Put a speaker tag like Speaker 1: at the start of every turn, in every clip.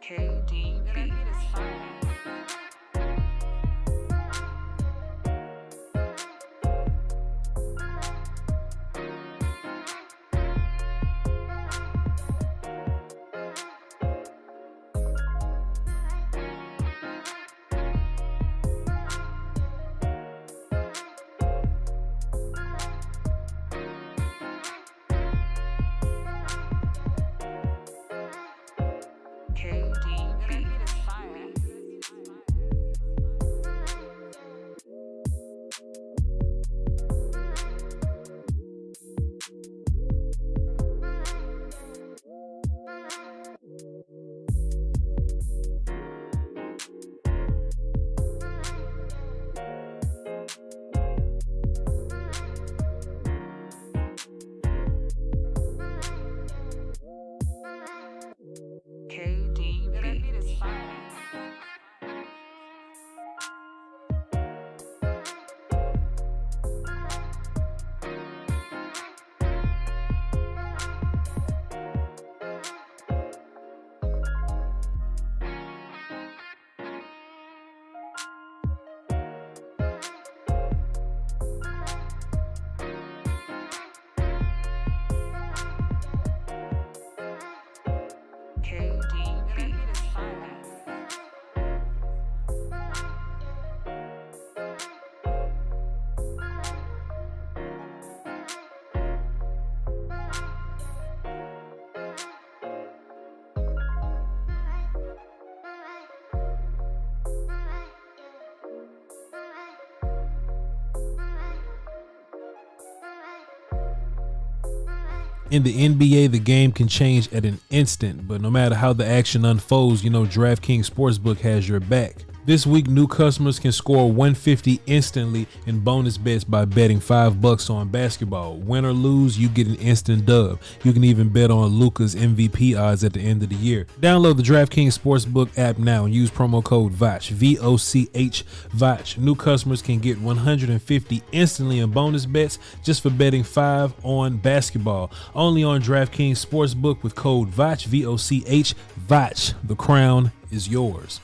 Speaker 1: KDB.
Speaker 2: In the NBA, the game can change at an instant, but no matter how the action unfolds, you know DraftKings Sportsbook has your back. This week, new customers can score $150 instantly in bonus bets by betting $5 on basketball. Win or lose, you get an instant dub. You can even bet on Luka's MVP odds at the end of the year. Download the DraftKings Sportsbook app now and use promo code VOCH, V-O-C-H, VOCH. New customers can get $150 instantly in bonus bets just for betting $5 on basketball. Only on DraftKings Sportsbook with code VOCH, V-O-C-H, VOCH. The crown is yours.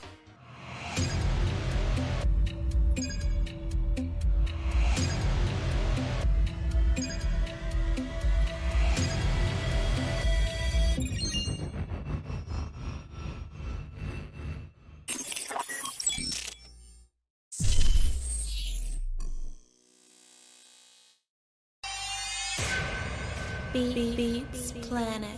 Speaker 3: Beats Planet.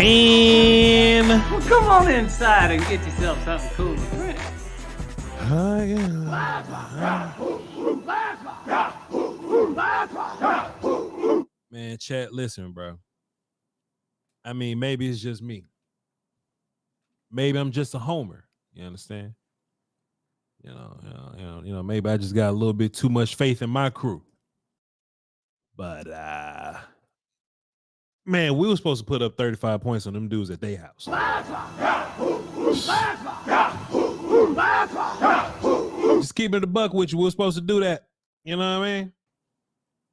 Speaker 2: And
Speaker 4: well, come on inside and get yourself something cool to drink.
Speaker 2: Man, chat, listen, bro. I mean, maybe it's just me. Maybe I'm just a homer. You understand? You know, maybe I just got a little bit too much faith in my crew. But man, we were supposed to put up 35 points on them dudes at their house. Just keeping it a buck with you. We were supposed to do that. You know what I mean?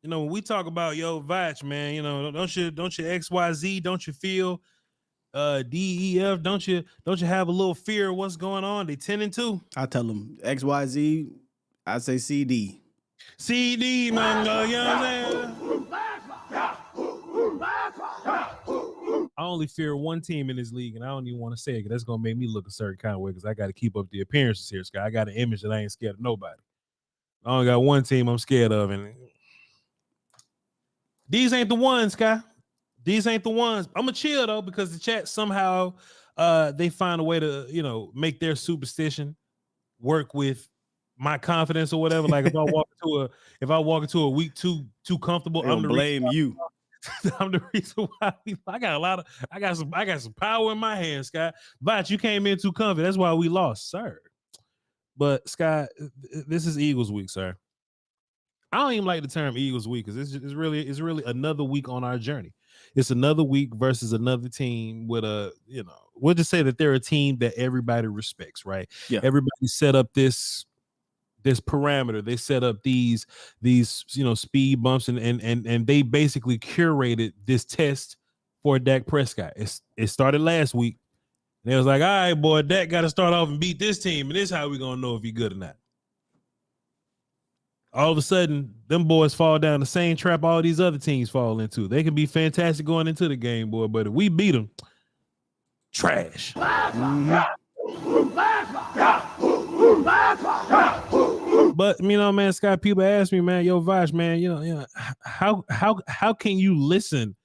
Speaker 2: You know, when we talk about Voch, man, you know, don't you XYZ, don't you feel DEF, don't you have a little fear of what's going on? They 10-2.
Speaker 5: I tell them XYZ, I say CD.
Speaker 2: CD, man, you know what I'm saying? I only fear one team in this league, and I don't even want to say it because that's going to make me look a certain kind of way because I got to keep up the appearances here, Sky. I got an image that I ain't scared of nobody. I only got one team I'm scared of, and these ain't the ones, Sky. These ain't the ones. I'm going to chill, though, because the chat somehow they find a way to, you know, make their superstition work with my confidence or whatever. Like if I walk into a week too comfortable,
Speaker 5: I'm gonna blame you.
Speaker 2: I'm the reason why I got some power in my hands, Scott. But you came in too comfy. That's why we lost, sir. But Scott, this is Eagles week, sir. I don't even like the term Eagles week because it's really another week on our journey. It's another week versus another team with we'll just say that they're a team that everybody respects, right?
Speaker 5: Yeah.
Speaker 2: Everybody set up this parameter. They set up these speed bumps and they basically curated this test for Dak Prescott. It started last week. And it was like, all right, boy, Dak got to start off and beat this team, and this is how we're gonna know if he's good or not. All of a sudden, them boys fall down the same trap all these other teams fall into. They can be fantastic going into the game, boy, but if we beat them, trash. But man, Scott, people ask me, man, yo, Voch, man, how can you listen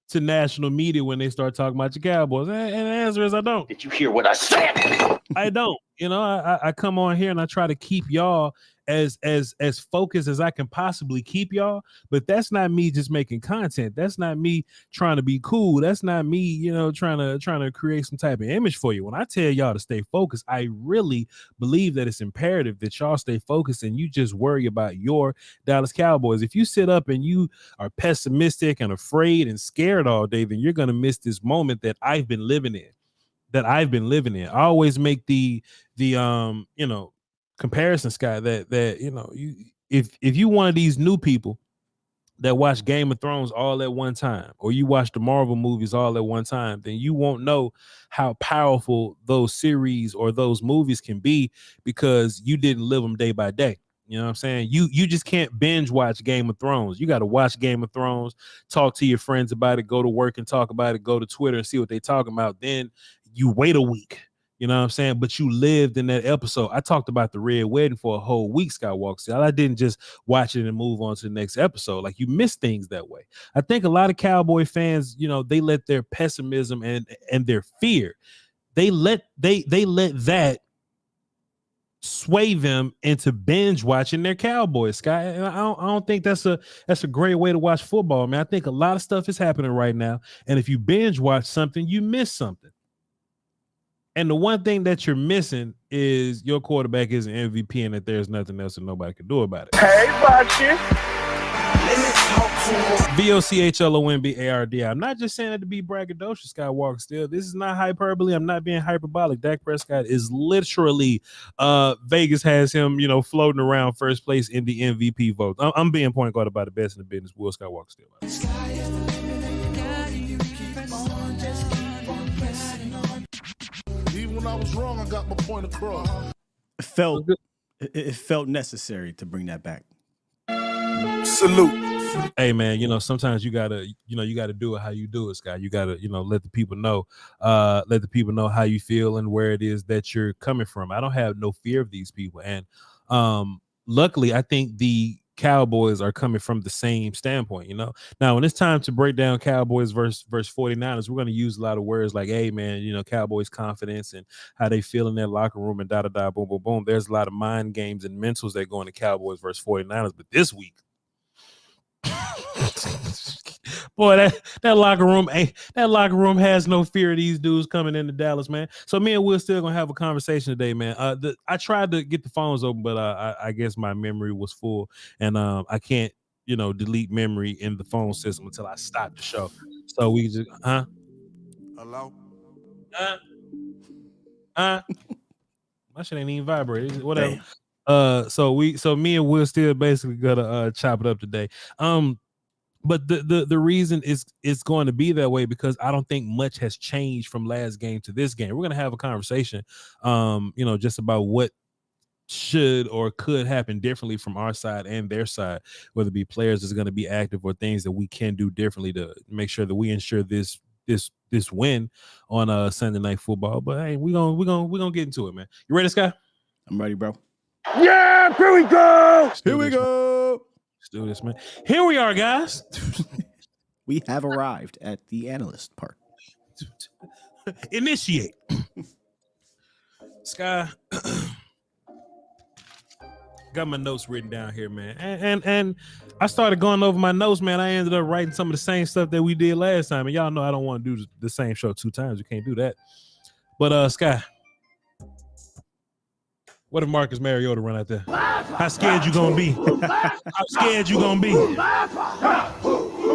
Speaker 2: to national media when they start talking about your Cowboys? And the answer is I don't.
Speaker 1: Did you hear what I said?
Speaker 2: I don't. I come on here and I try to keep y'all as focused as I can possibly keep y'all, but that's not me just making content. That's not me trying to be cool. That's not me, trying to create some type of image for you. When I tell y'all to stay focused, I really believe that it's imperative that y'all stay focused and you just worry about your Dallas Cowboys. If you sit up and you are pessimistic and afraid and scared all day, then you're going to miss this moment that I've been living in. I always make the comparison, Scott, that if you one of these new people that watch Game of Thrones all at one time, or you watch the Marvel movies all at one time, then you won't know how powerful those series or those movies can be because you didn't live them day by day. You know what I'm saying? You just can't binge watch Game of Thrones. You got to watch Game of Thrones, talk to your friends about it, go to work and talk about it, go to Twitter and see what they're talking about. Then you wait a week. You know what I'm saying? But you lived in that episode. I talked about the Red Wedding for a whole week, Skywalker. I didn't just watch it and move on to the next episode. Like, you miss things that way. I think a lot of Cowboy fans, they let their pessimism and their fear, they let that sway them into binge watching their Cowboys, Scott. And I don't think that's a great way to watch football, man. I think a lot of stuff is happening right now. And if you binge watch something, you miss something. And the one thing that you're missing is your quarterback is an MVP and that there's nothing else that nobody can do about it.
Speaker 1: Hey, Voch.
Speaker 2: VOCHLONBARD. I'm not just saying that to be braggadocious, Skywalker. Still, this is not hyperbole. I'm not being hyperbolic. Dak Prescott is literally Vegas has him, floating around first place in the MVP vote. I'm being point guard about the best in the business. Will Skywalker still?
Speaker 3: When I was wrong, I got my point across.
Speaker 5: It felt necessary to bring that back.
Speaker 3: Salute.
Speaker 2: Hey man, sometimes you gotta do it how you do it, Scott. You gotta, let the people know how you feel and where it is that you're coming from. I don't have no fear of these people, and luckily, I think the Cowboys are coming from the same standpoint. Now when it's time to break down Cowboys versus 49ers, we're going to use a lot of words like, hey man, Cowboys confidence and how they feel in their locker room and boom, boom, boom. There's a lot of mind games and mentals that go into Cowboys versus 49ers. But this week, boy, that locker room has no fear of these dudes coming into Dallas, man. So me and Will still gonna have a conversation today, man. I tried to get the phones open, but I guess my memory was full, and I can't delete memory in the phone system until I stop the show. So we just
Speaker 3: Hello.
Speaker 2: My shit ain't even vibrating. Whatever.
Speaker 5: Damn.
Speaker 2: So me and Will still basically gonna chop it up today. But the reason it's going to be that way because I don't think much has changed from last game to this game. We're going to have a conversation, just about what should or could happen differently from our side and their side, whether it be players that's going to be active or things that we can do differently to make sure that we ensure this win on Sunday Night Football. But hey, we're gonna get into it, man. You ready, Sky?
Speaker 5: I'm ready, bro.
Speaker 1: Yeah, here we go.
Speaker 5: Here we go.
Speaker 2: Let's do this, man. Here we are, guys.
Speaker 5: We have arrived at the analyst part.
Speaker 2: Initiate. Sky. Got my notes written down here, man. And I started going over my notes, man. I ended up writing some of the same stuff that we did last time. And y'all know I don't want to do the same show 2 times. You can't do that. But Sky, what if Marcus Mariota run out there? How scared you gonna be? How scared you gonna be?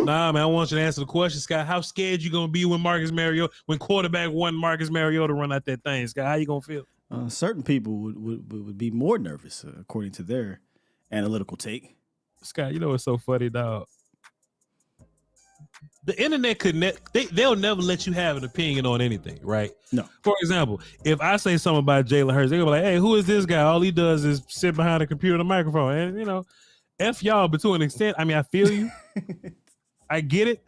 Speaker 2: Nah, man, I want you to answer the question, Sky. How scared you gonna be when quarterback one Marcus Mariota run out that thing, Sky? How you gonna feel?
Speaker 5: Certain people would be more nervous, according to their analytical take.
Speaker 2: Scott, you know what's so funny, dog? The internet they'll never let you have an opinion on anything, right?
Speaker 5: No.
Speaker 2: For example, if I say something about Jalen Hurts, they're gonna be like, hey, who is this guy? All he does is sit behind a computer and a microphone. And, you know, F y'all, but to an extent, I mean, I feel you. I get it.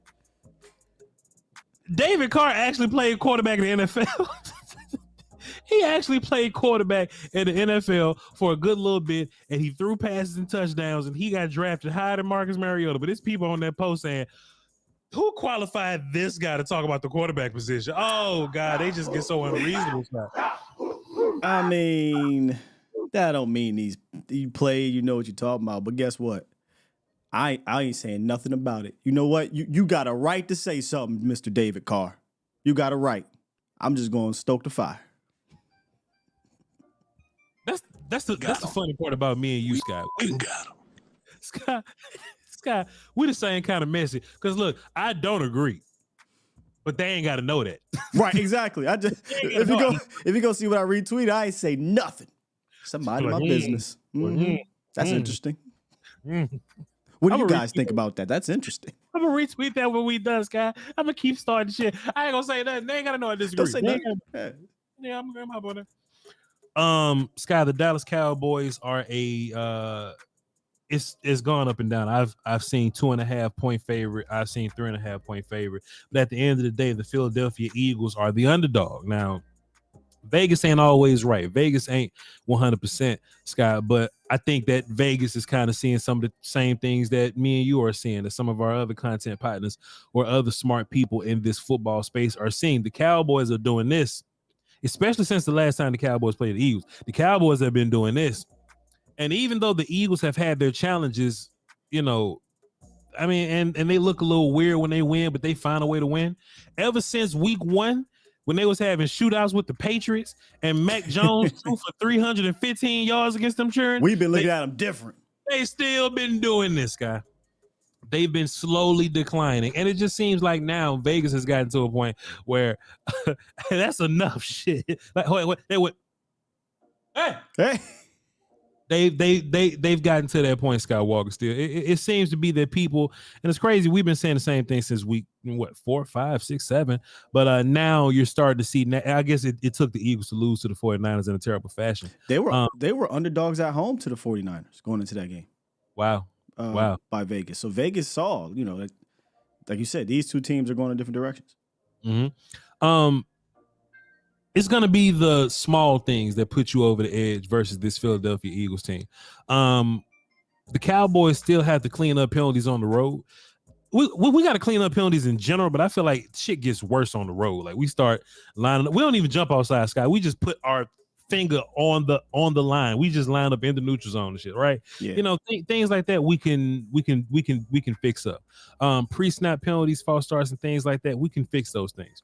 Speaker 2: David Carr actually played quarterback in the NFL. He actually played quarterback in the NFL for a good little bit, and he threw passes and touchdowns, and he got drafted higher than Marcus Mariota. But there's people on that post saying, who qualified this guy to talk about the quarterback position? Oh, God, they just get so unreasonable.
Speaker 5: I mean, that don't mean you play, you know what you're talking about. But guess what? I ain't saying nothing about it. You know what? You got a right to say something, Mr. David Carr. You got a right. I'm just going to stoke the fire.
Speaker 2: That's the funny part about me and you, Scott. Scott, we the same kind of messy. Because look, I don't agree, but they ain't got to know that.
Speaker 5: Right, exactly. I just if you go see what I retweet, I ain't say nothing. Somebody in my business. Mm-hmm. That's interesting. What do you guys think about that? That's interesting.
Speaker 2: I'm gonna retweet that when we done, Scott. I'm gonna keep starting shit. I ain't gonna say nothing. They ain't gotta know I disagree.
Speaker 5: Don't say nothing.
Speaker 2: Yeah, I'm gonna hop on that. Sky, the Dallas Cowboys are it's gone up and down. I've seen 2.5 point favorite. I've seen 3.5 point favorite. But at the end of the day, the Philadelphia Eagles are the underdog. Now, Vegas ain't always right. Vegas ain't 100%, Sky. But I think that Vegas is kind of seeing some of the same things that me and you are seeing, that some of our other content partners or other smart people in this football space are seeing. The Cowboys are doing this, especially since the last time the Cowboys played the Eagles. The Cowboys have been doing this. And even though the Eagles have had their challenges, you know, I mean, and they look a little weird when they win, but they find a way to win. Ever since week 1, when they was having shootouts with the Patriots and Mac Jones threw for 315 yards against them children,
Speaker 5: we've been looking at them different.
Speaker 2: They still been doing this, guy. They've been slowly declining. And it just seems like now Vegas has gotten to a point where that's enough shit. Like, wait, they went, hey. They've gotten to that point, Skywalker. Still, it seems to be that people, and it's crazy. We've been saying the same thing since week 4, 5, 6, 7. But now you're starting to see. I guess it took the Eagles to lose to the 49ers in a terrible fashion.
Speaker 5: They were underdogs at home to the 49ers going into that game.
Speaker 2: Wow.
Speaker 5: By Vegas. So Vegas saw, you know, like you said, these two teams are going in different directions.
Speaker 2: Mm-hmm. It's going to be the small things that put you over the edge versus this Philadelphia Eagles team. The Cowboys still have to clean up penalties on the road. We got to clean up penalties in general, but I feel like shit gets worse on the road. Like we start lining up. We don't even jump outside, Sky. We just put our finger on the line. We just line up in the neutral zone and shit, right?
Speaker 5: Yeah.
Speaker 2: You know, things like that we can fix up. Pre-snap penalties, false starts, and things like that. We can fix those things.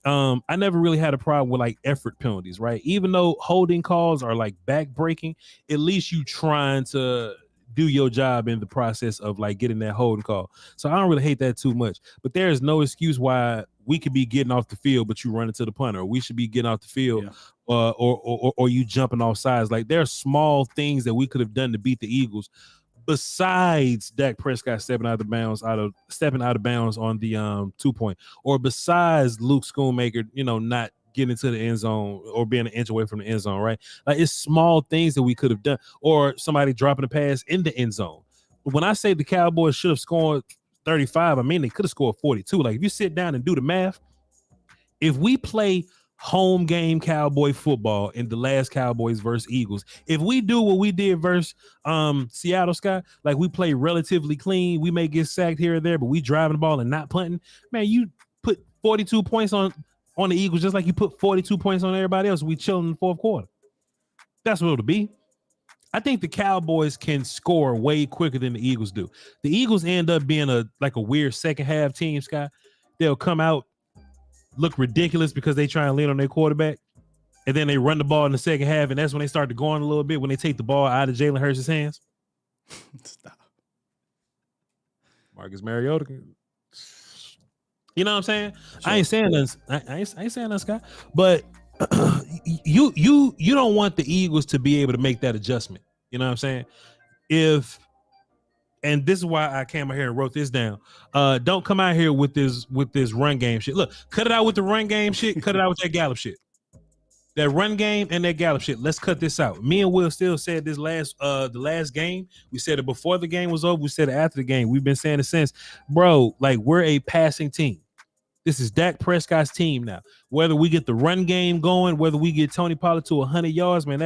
Speaker 2: I never really had a problem with like effort penalties, right? Even though holding calls are like back breaking, at least you trying to do your job in the process of like getting that holding call. So I don't really hate that too much, but there is no excuse why we could be getting off the field, but you run into the punter, or we should be getting off the field, or you jumping off sides. Like there are small things that we could have done to beat the Eagles. Besides Dak Prescott stepping out of bounds on the 2-point, or besides Luke Schoonmaker, you know, not getting to the end zone or being an inch away from the end zone, right? Like it's small things that we could have done, or somebody dropping a pass in the end zone. When I say the Cowboys should have scored 35, I mean they could have scored 42. Like if you sit down and do the math, if we play home game Cowboy football in the last Cowboys versus Eagles, if we do what we did versus Seattle, Sky, like we play relatively clean, we may get sacked here or there, but we driving the ball and not punting, man, you put 42 points on the Eagles just like you put 42 points on everybody else. We chilling in the fourth quarter. That's what it'll be. I think the Cowboys can score way quicker than the Eagles do. The Eagles end up being a weird second half team, Scott. They'll come out, look ridiculous because they try and lean on their quarterback, and then they run the ball in the second half, and that's when they start to go on a little bit when they take the ball out of Jalen Hurts' hands.
Speaker 5: Stop.
Speaker 2: Marcus Mariota. You know what I'm saying? Sure. I ain't saying nothing. I ain't saying nothing, Scott. But you don't want the Eagles to be able to make that adjustment. You know what I'm saying? And this is why I came out here and wrote this down. Don't come out here with this run game shit. Look, cut it out with the run game shit. Cut it out with that Gallup shit. That run game and that Gallup shit. Let's cut this out. Me and Will still said this the last game. We said it before the game was over. We said it after the game. We've been saying it since. Bro, like, we're a passing team. This is Dak Prescott's team now. Whether we get the run game going, whether we get Tony Pollard to 100 yards, man,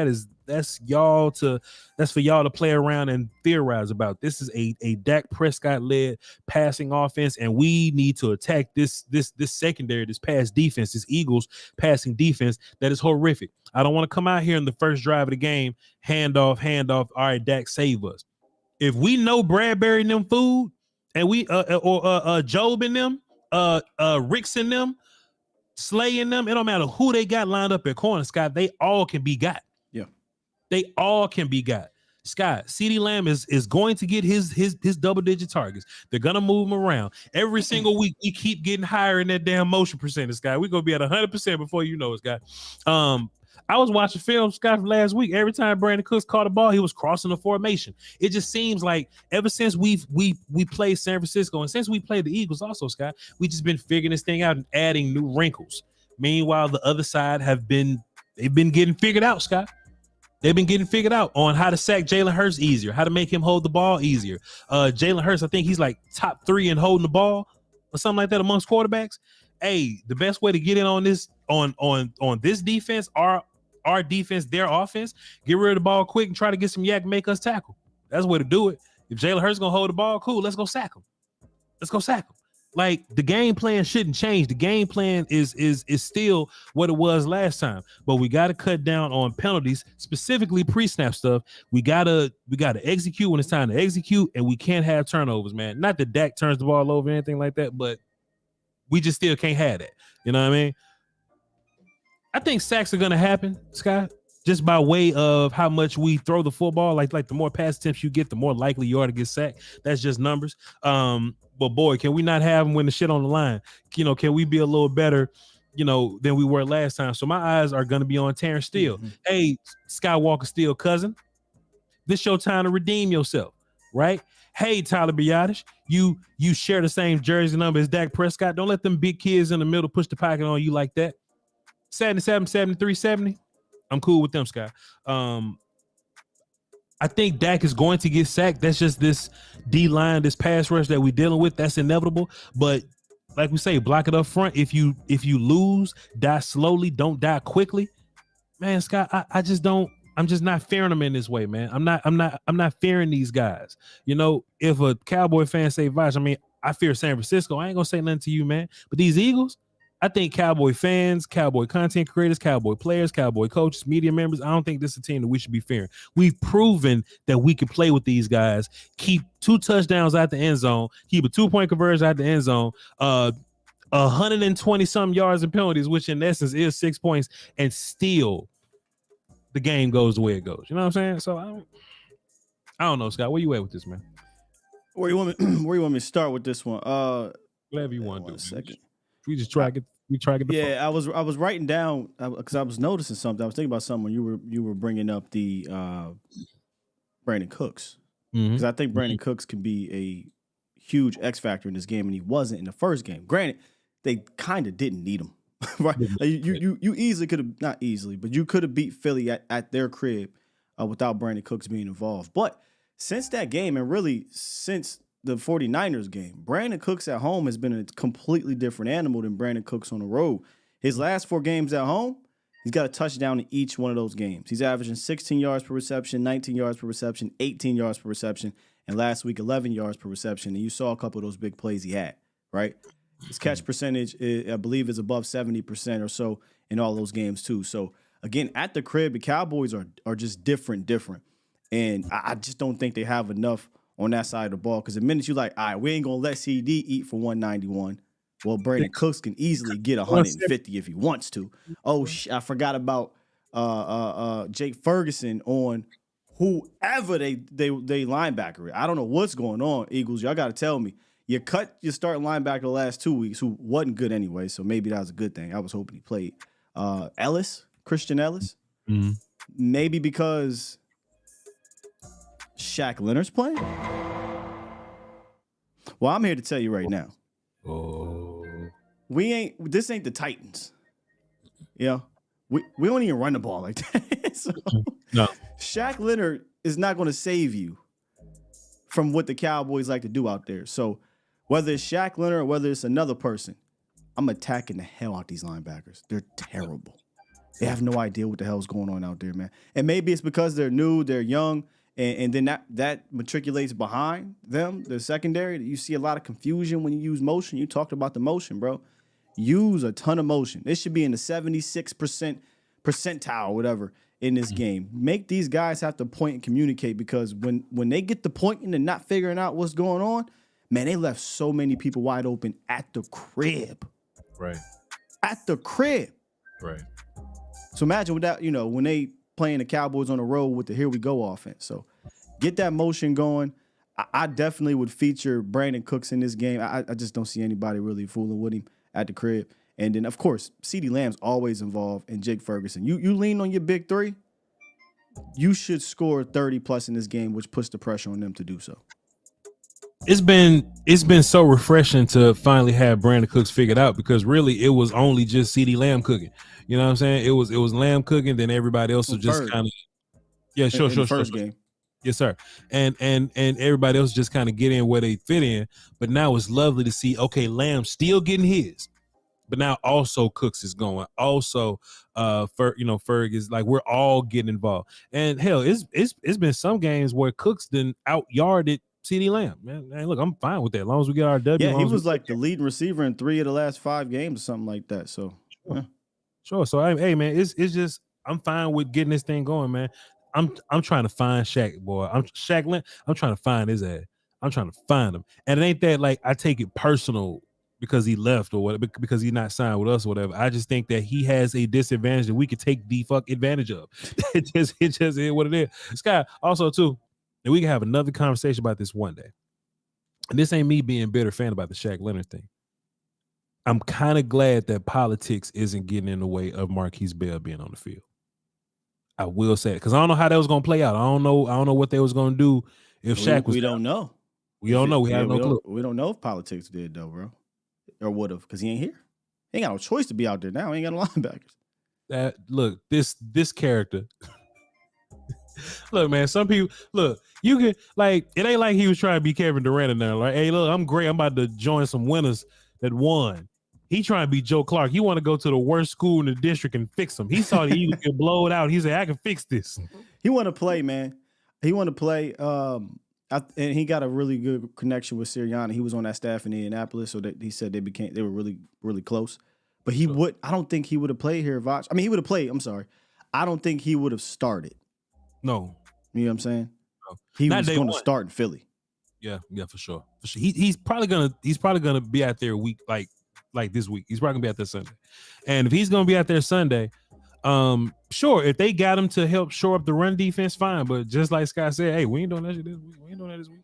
Speaker 2: that's for y'all to play around and theorize about. This is a Dak Prescott led passing offense, and we need to attack this secondary, this pass defense, this Eagles passing defense that is horrific. I don't want to come out here in the first drive of the game, hand off. All right, Dak, save us. If we know Bradbury and them food, and we or Job and them, Ricks and them, Slay and them, it don't matter who they got lined up at corner, Scott, they all can be got.
Speaker 5: Yeah.
Speaker 2: They all can be got. Scott, CeeDee Lamb is going to get his double-digit targets. They're going to move him around. Every single week, we keep getting higher in that damn motion percentage, Scott. We're going to be at 100% before you know it, Scott. I was watching film, Scott, from last week. Every time Brandon Cooks caught the ball, he was crossing the formation. It just seems like ever since we played San Francisco and since we played the Eagles also, Scott, we just been figuring this thing out and adding new wrinkles. Meanwhile, the other side they've been getting figured out, Scott. They've been getting figured out on how to sack Jalen Hurts easier, how to make him hold the ball easier. Jalen Hurts, I think he's like top 3 in holding the ball or something like that amongst quarterbacks. Hey, the best way to get in on this on this defense, our defense, their offense, get rid of the ball quick and try to get some yak, make us tackle. That's the way to do it. If Jalen Hurts gonna hold the ball, cool, let's go sack him. Like, the game plan shouldn't change. The game plan is still what it was last time, but we got to cut down on penalties, specifically pre-snap stuff. We gotta execute when it's time to execute, and we can't have turnovers, man. Not that Dak turns the ball over or anything like that, but we just still can't have that. You know what I mean? I think sacks are gonna happen, Scott, just by way of how much we throw the football. Like the more pass attempts you get, the more likely you are to get sacked. That's just numbers. But boy, can we not have them when the shit on the line? You know, can we be a little better, than we were last time? So my eyes are gonna be on Terrence Steele. Mm-hmm. Hey, Skywalker Steele cousin, this your time to redeem yourself, right? Hey, Tyler Biadasz, you share the same jersey number as Dak Prescott. Don't let them big kids in the middle push the pocket on you like that. 77, 73, 70. I'm cool with them, Scott. I think Dak is going to get sacked. That's just this D-line, this pass rush that we're dealing with. That's inevitable. But like we say, block it up front. If you lose, die slowly, don't die quickly. Man, Scott, I just don't. I'm just not fearing them in this way, man. I'm not fearing these guys. If a Cowboy fan say Voch, I fear San Francisco. I ain't gonna say nothing to you, man. But these Eagles, I think Cowboy fans, Cowboy content creators, Cowboy players, Cowboy coaches, media members, I don't think this is a team that we should be fearing. We've proven that we can play with these guys, keep 2 touchdowns out the end zone, keep a 2-point conversion out the end zone, 120-some yards and penalties, which in essence is 6 points, and still the game goes the way it goes. You know what I'm saying? So I don't know, Scott. Where you at with this, man?
Speaker 5: Where you want me to start with this one?
Speaker 2: Whatever you want to do.
Speaker 5: 1 second.
Speaker 2: We just try to get the
Speaker 5: yeah, I was writing down because I was noticing something. I was thinking about something when you were bringing up the Brandon Cooks, because I think Brandon Cooks can be a huge X factor in this game, and he wasn't in the first game. Granted, they kind of didn't need him, right? You easily could have, not easily, but you could have beat Philly at their crib without Brandon Cooks being involved. But since that game, and really since the 49ers game, Brandon Cooks at home has been a completely different animal than Brandon Cooks on the road. His last 4 games at home, he's got a touchdown in each one of those games. He's averaging 16 yards per reception, 19 yards per reception, 18 yards per reception, and last week 11 yards per reception. And you saw a couple of those big plays he had, right? His catch percentage, I believe, is above 70% or so in all those games too. So again, at the crib, the Cowboys are just different. And I just don't think they have enough on that side of the ball. Because the minute you're like, all right, we ain't going to let CeeDee eat for 191. Well, Brandon Cooks can easily get 150 if he wants to. Oh, I forgot about Jake Ferguson on whoever they linebacker. I don't know what's going on, Eagles. Y'all got to tell me. You cut your starting linebacker the last 2 weeks, who wasn't good anyway, so maybe that was a good thing. I was hoping he played. Christian Ellis.
Speaker 2: Mm-hmm.
Speaker 5: Maybe because Shaq Leonard's playing? Well, I'm here to tell you right now.
Speaker 2: Oh.
Speaker 5: This ain't the Titans. Yeah. We don't even run the ball like that. So,
Speaker 2: no.
Speaker 5: Shaq Leonard is not going to save you from what the Cowboys like to do out there. So whether it's Shaq Leonard or whether it's another person, I'm attacking the hell out these linebackers. They're terrible. They have no idea what the hell's going on out there, man. And maybe it's because they're new, they're young, and then that matriculates behind them, the secondary. You see a lot of confusion when you use motion. You talked about the motion, bro. Use a ton of motion. This should be in the 76% percentile, whatever, in this game. Make these guys have to point and communicate, because when they get the pointing and not figuring out what's going on, man, they left so many people wide open at the crib.
Speaker 2: Right.
Speaker 5: At the crib.
Speaker 2: Right.
Speaker 5: So imagine without, when they playing the Cowboys on the road with the here we go offense. So get that motion going. I definitely would feature Brandon Cooks in this game. I just don't see anybody really fooling with him at the crib. And then, of course, CeeDee Lamb's always involved, and Jake Ferguson. You lean on your big three, you should score 30+ in this game, which puts the pressure on them to do so.
Speaker 2: It's been so refreshing to finally have Brandon Cooks figured out, because really it was only just CeeDee Lamb cooking. You know what I'm saying? It was Lamb cooking, then everybody else was just kind of sure.
Speaker 5: First game.
Speaker 2: Yes, sir. And everybody else just kind of get in where they fit in. But now it's lovely to see, okay, Lamb still getting his, but now also Cooks is going. Also, Ferg is like, we're all getting involved. And hell, it's been some games where Cooks done out-yarded CeeDee Lamb. Man, look, I'm fine with that. As long as we get our W.
Speaker 5: Yeah, he was like the leading receiver in 3 of the last 5 games or something like that. So, yeah.
Speaker 2: Sure. So, hey, man, it's just, I'm fine with getting this thing going, man. I'm trying to find Shaq, boy. I'm trying to find his ass. I'm trying to find him. And it ain't that like I take it personal because he left or whatever, because he's not signed with us or whatever. I just think that he has a disadvantage that we could take the fuck advantage of. It just is what it is. Sky, also too, and we can have another conversation about this one day. And this ain't me being a bitter fan about the Shaq Leonard thing. I'm kind of glad that politics isn't getting in the way of Marquise Bell being on the field. I will say it, because I don't know how that was going to play out. I don't know what they was going to do if Shaq was.
Speaker 5: We don't know.
Speaker 2: We don't know. We have no clue.
Speaker 5: We don't know if politics did though, bro, or would have, because he ain't here. He ain't got no choice to be out there now. He ain't got no linebackers.
Speaker 2: Look, this character. Look, man, some people, look, you can, like, it ain't like he was trying to be Kevin Durant in there. Like, hey, look, I'm great. I'm about to join some winners that won. He trying to be Joe Clark. He want to go to the worst school in the district and fix them. He saw the Eagles get blowed out. He said, I can fix this.
Speaker 5: He want to play, man. He want to play. And he got a really good connection with Sirianni. He was on that staff in Indianapolis, so that he said they were really, really close. But I don't think he would have played here, Voch. I mean, he would have played. I'm sorry. I don't think he would have started.
Speaker 2: No.
Speaker 5: You know what I'm saying?
Speaker 2: No.
Speaker 5: He was going to start in Philly.
Speaker 2: Yeah, for sure. He's probably gonna be out there week like this week. He's probably gonna be out there Sunday. And if he's gonna be out there Sunday, sure, if they got him to help shore up the run defense, fine. But just like Scott said, hey, we ain't doing that shit this week. We ain't doing that this week.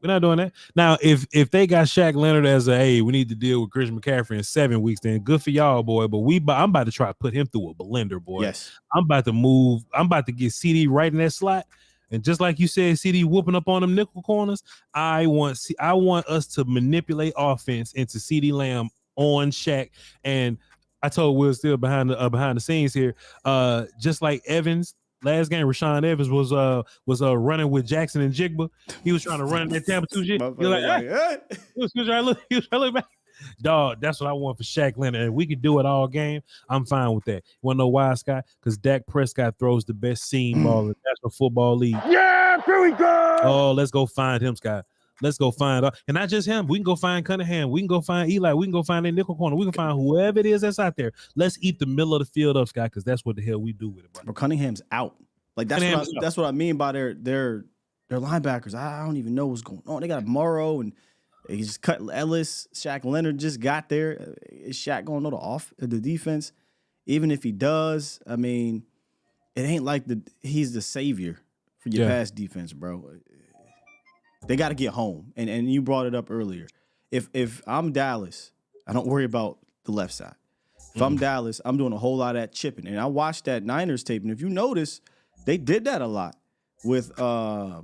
Speaker 2: We're not doing that. Now, if they got Shaq Leonard as hey, we need to deal with Christian McCaffrey in 7 weeks, then good for y'all, boy. But I'm about to try to put him through a blender, boy.
Speaker 5: Yes.
Speaker 2: I'm about to get CeeDee right in that slot. And just like you said, CeeDee whooping up on them nickel corners, I want us to manipulate offense into CeeDee Lamb on Shaq. And I told Will Steele behind the scenes here, just like Evans last game, Rashawn Evans was running with Jackson and Jigba. He was trying to run in that Tampa 2 shit. He was like, hey. He was trying to look back. Dog, that's what I want for Shaq Leonard. And we could do it all game. I'm fine with that. You want to know why, Scott? Because Dak Prescott throws the best seam ball in the National Football League.
Speaker 1: Yeah, here we go.
Speaker 2: Oh, let's go find him, Scott. Let's go find and not just him. We can go find Cunningham. We can go find Eli. We can go find that nickel corner. We can find whoever it is that's out there. Let's eat the middle of the field up, Scott, because that's what the hell we do with it, bro.
Speaker 5: Cunningham's out. Like that's what I mean by their linebackers. I don't even know what's going on. They got Morrow and they just cut Ellis. Shaq Leonard just got there. Is Shaq going to know the defense? Even if he does, I mean, it ain't like he's the savior for your pass defense, bro. They got to get home. And you brought it up earlier. If I'm Dallas, I don't worry about the left side. If I'm Dallas, I'm doing a whole lot of that chipping. And I watched that Niners tape, and if you notice, they did that a lot with who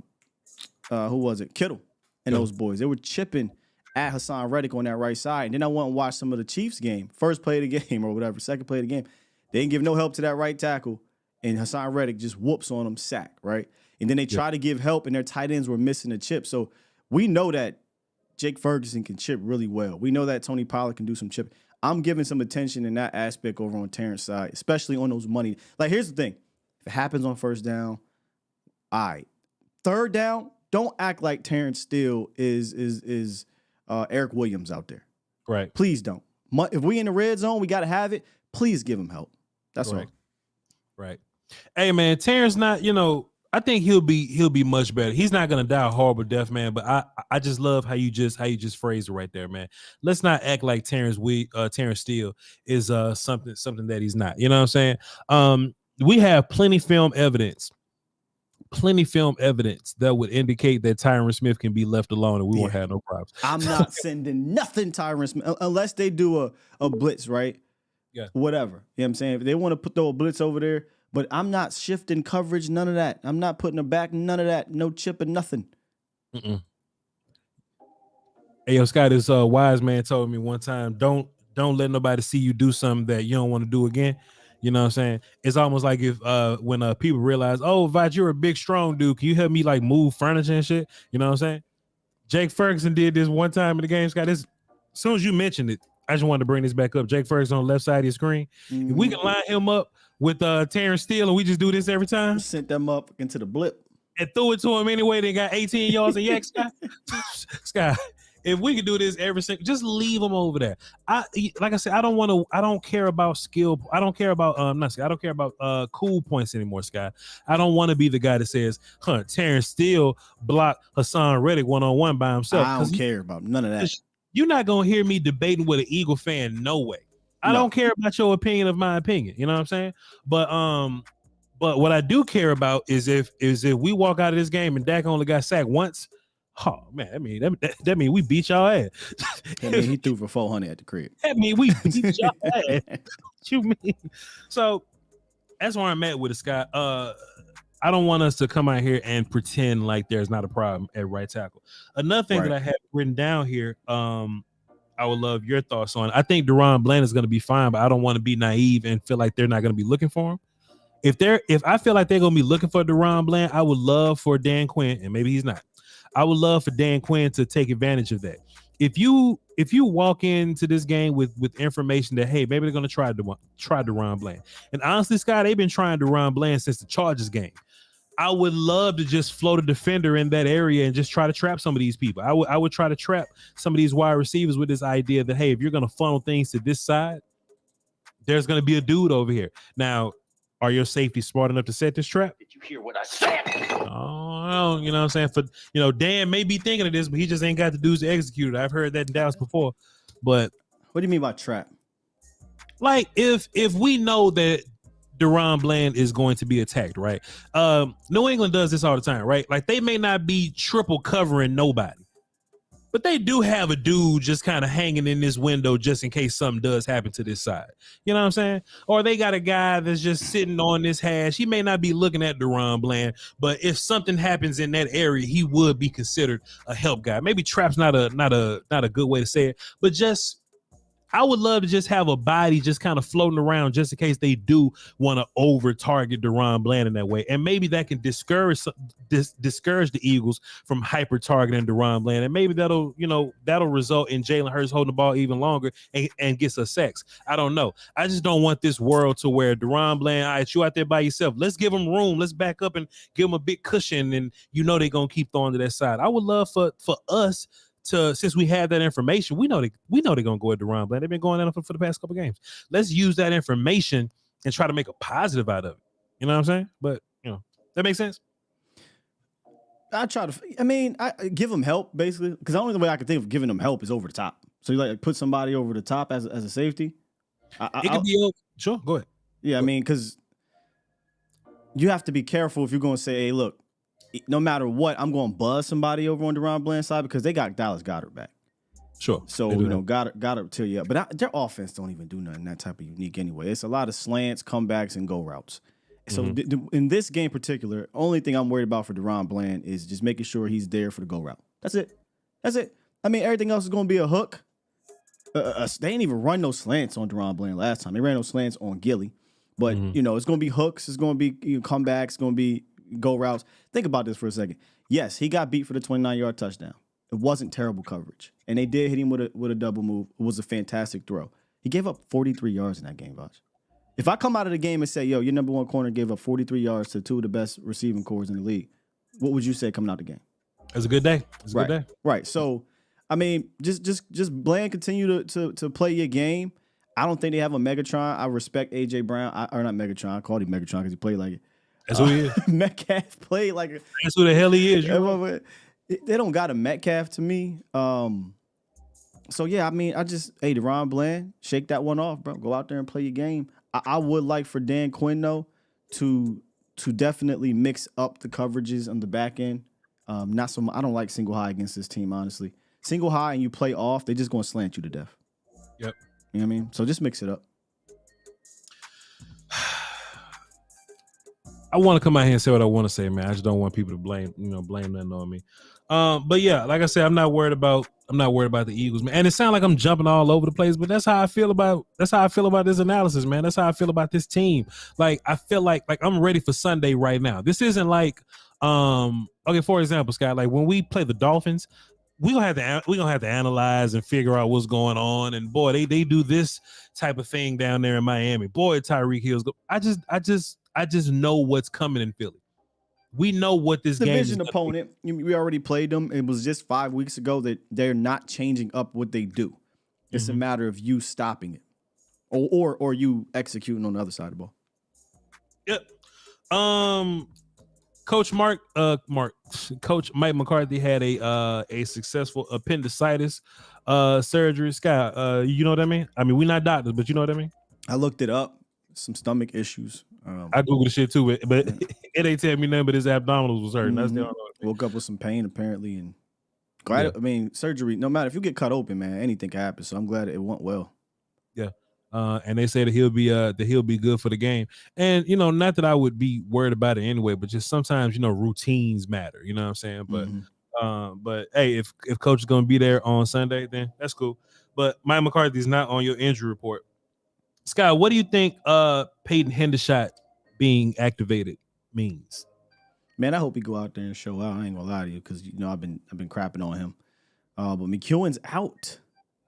Speaker 5: was it? Kittle and those boys. They were chipping at Hassan Reddick on that right side. And then I went and watched some of the Chiefs game, first play of the game or whatever, second play of the game. They didn't give no help to that right tackle, and Hassan Reddick just whoops on him, sack, right? And then they try to give help, and their tight ends were missing a chip. So we know that Jake Ferguson can chip really well. We know that Tony Pollard can do some chip. I'm giving some attention in that aspect over on Terrence's side, especially on those money. Like, here's the thing. If it happens on first down, all right. Third down, don't act like Terrence Steele is Eric Williams out there.
Speaker 2: Right.
Speaker 5: Please don't. If we in the red zone, we got to have it. Please give him help. That's all.
Speaker 2: Right. Hey, man, Terrence not, I think he'll be much better. He's not gonna die a horrible death, man. But I just love how you just phrased it right there, man. Let's not act like Terrence Steele is something that he's not. You know what I'm saying? We have plenty film evidence that would indicate that Tyron Smith can be left alone and we won't have no problems.
Speaker 5: I'm not sending nothing Tyron Smith unless they do a blitz, right?
Speaker 2: Yeah.
Speaker 5: Whatever. You know what I'm saying? If they want to throw a blitz over there. But I'm not shifting coverage, none of that. I'm not putting her back, none of that. No chipping, nothing.
Speaker 2: Hey, yo, Scott, this wise man told me one time, don't let nobody see you do something that you don't want to do again. You know what I'm saying? It's almost like if when people realize, oh, Voch, you're a big, strong dude. Can you help me like move furniture and shit? You know what I'm saying? Jake Ferguson did this one time in the game, Scott. As soon as you mentioned it, I just wanted to bring this back up. Jake Ferguson on the left side of your screen. If we can line him up with Terrence Steele, and we just do this every time.
Speaker 5: Sent them up into the blip.
Speaker 2: And threw it to him anyway. They got 18 yards and yak, Scott. If we could do this every single, just leave them over there. Like I said, I don't care about skill. I don't care about I don't care about cool points anymore, Scott. I don't want to be the guy that says, Terrence Steele blocked Hassan Reddick one-on-one by himself.
Speaker 5: I don't care about none of that.
Speaker 2: You're not gonna hear me debating with an Eagle fan, no way. I don't care about your opinion of my opinion. You know what I'm saying? But what I do care about is if we walk out of this game and Dak only got sacked once, oh man, that mean we beat y'all ass.
Speaker 5: That mean he threw for 400 at the crib.
Speaker 2: That mean we beat y'all ass. What you mean? So that's where I'm at with it, Scott. I don't want us to come out here and pretend like there's not a problem at right tackle. Another thing that I have written down here, I would love your thoughts on. I think Deron Bland is going to be fine, but I don't want to be naive and feel like they're not going to be looking for him. If I feel like they're going to be looking for Deron Bland, I would love for Dan Quinn, and maybe he's not. I would love for Dan Quinn to take advantage of that. If you walk into this game with information that, hey, maybe they're going to try Deron Bland, and honestly, Scott, they've been trying Deron Bland since the Chargers game. I would love to just float a defender in that area and just try to trap some of these people. I would try to trap some of these wide receivers with this idea that, hey, if you're going to funnel things to this side, there's going to be a dude over here. Now, are your safeties smart enough to set this trap?
Speaker 1: Did you hear what I said?
Speaker 2: Oh, you know what I'm saying? Dan may be thinking of this, but he just ain't got the dudes to execute it. I've heard that in Dallas before. But
Speaker 5: what do you mean by trap?
Speaker 2: Like if we know that Deron Bland is going to be attacked, right? New England does this all the time, right? Like they may not be triple covering nobody, but they do have a dude just kind of hanging in this window just in case something does happen to this side. You know what I'm saying? Or they got a guy that's just sitting on this hash. He may not be looking at Deron Bland, but if something happens in that area, he would be considered a help guy. Maybe trap's not a good way to say it, but just I would love to just have a body just kind of floating around just in case they do want to over target Deron Bland in that way. And maybe that can discourage the Eagles from hyper targeting Deron Bland. And maybe that'll result in Jalen Hurts holding the ball even longer and gets us sacks. I don't know. I just don't want this world to where Deron Bland, all right, you out there by yourself. Let's give him room. Let's back up and give him a big cushion. And they're going to keep throwing to that side. I would love for us to, since we have that information, we know they're gonna go at Deron Bland. They've been going at him for the past couple games. Let's use that information and try to make a positive out of it. You know what I'm saying? But That makes sense?
Speaker 5: I give him help basically because the only way I can think of giving him help is over the top. So you like put somebody over the top as a safety.
Speaker 2: It could be sure. Go ahead.
Speaker 5: Yeah, I mean, because you have to be careful if you're going to say, "Hey, look, no matter what, I'm going to buzz somebody over on DeRon Bland's side because they got Dallas Goedert back."
Speaker 2: Sure.
Speaker 5: So Goddard tell you, but their offense don't even do nothing that type of unique anyway. It's a lot of slants, comebacks, and go routes. So in this game in particular, only thing I'm worried about for DeRon Bland is just making sure he's there for the go route. That's it. I mean, everything else is going to be a hook. They didn't even run no slants on DeRon Bland last time. They ran no slants on Gilly. But, it's going to be hooks. It's going to be comebacks. It's going to be go routes. Think about this for a second. Yes, he got beat for the 29-yard touchdown. It wasn't terrible coverage. And they did hit him with a double move. It was a fantastic throw. He gave up 43 yards in that game, Voch. If I come out of the game and say, yo, your number one corner gave up 43 yards to two of the best receiving cores in the league, what would you say coming out the game?
Speaker 2: It's a good day. It's a good day.
Speaker 5: Right. So, I mean, just Bland continue to play your game. I don't think they have a Megatron. I respect A.J. Brown. Or not Megatron. I called him Megatron because he played like it.
Speaker 2: That's who he is.
Speaker 5: Metcalf played like it.
Speaker 2: That's who the hell he is.
Speaker 5: They don't got a Metcalf to me. So, yeah, I mean, DeRon Bland, shake that one off, bro. Go out there and play your game. I would like for Dan Quinn, though, to definitely mix up the coverages on the back end. I don't like single high against this team, honestly. Single high and you play off, they just going to slant you to death.
Speaker 2: Yep.
Speaker 5: You know what I mean? So just mix it up.
Speaker 2: I want to come out here and say what I want to say, man. I just don't want people to blame nothing on me. But yeah, like I said, I'm not worried about the Eagles, man. And it sounds like I'm jumping all over the place, but that's how I feel about this analysis, man. That's how I feel about this team. Like I feel like I'm ready for Sunday right now. This isn't like okay, for example, Scott, like when we play the Dolphins, we're gonna have to analyze and figure out what's going on. And boy, they do this type of thing down there in Miami. Boy, Tyreek Hill's I just know what's coming in Philly. We know what this game is.
Speaker 5: Division opponent. We already played them. It was just 5 weeks ago that they're not changing up what they do. It's a matter of you stopping it, or you executing on the other side of the ball.
Speaker 2: Yep. Coach Coach Mike McCarthy had a successful appendicitis surgery. Scott, you know what I mean? I mean, we're not doctors, but you know what I mean?
Speaker 5: I looked it up. Some stomach issues.
Speaker 2: I googled the shit too, but it ain't telling me nothing but his abdominals was hurting. That's the only thing.
Speaker 5: Woke up with some pain apparently, and I mean, surgery. No matter if you get cut open, man, anything can happen. So I'm glad it went well.
Speaker 2: Yeah, and they say that he'll be good for the game. And not that I would be worried about it anyway, but just sometimes routines matter. You know what I'm saying? But hey, if Coach is gonna be there on Sunday, then that's cool. But Mike McCarthy's not on your injury report. Scott, what do you think Peyton Hendershot being activated means?
Speaker 5: Man, I hope he go out there and show out. I ain't gonna lie to you because I've been crapping on him. But McEwen's out,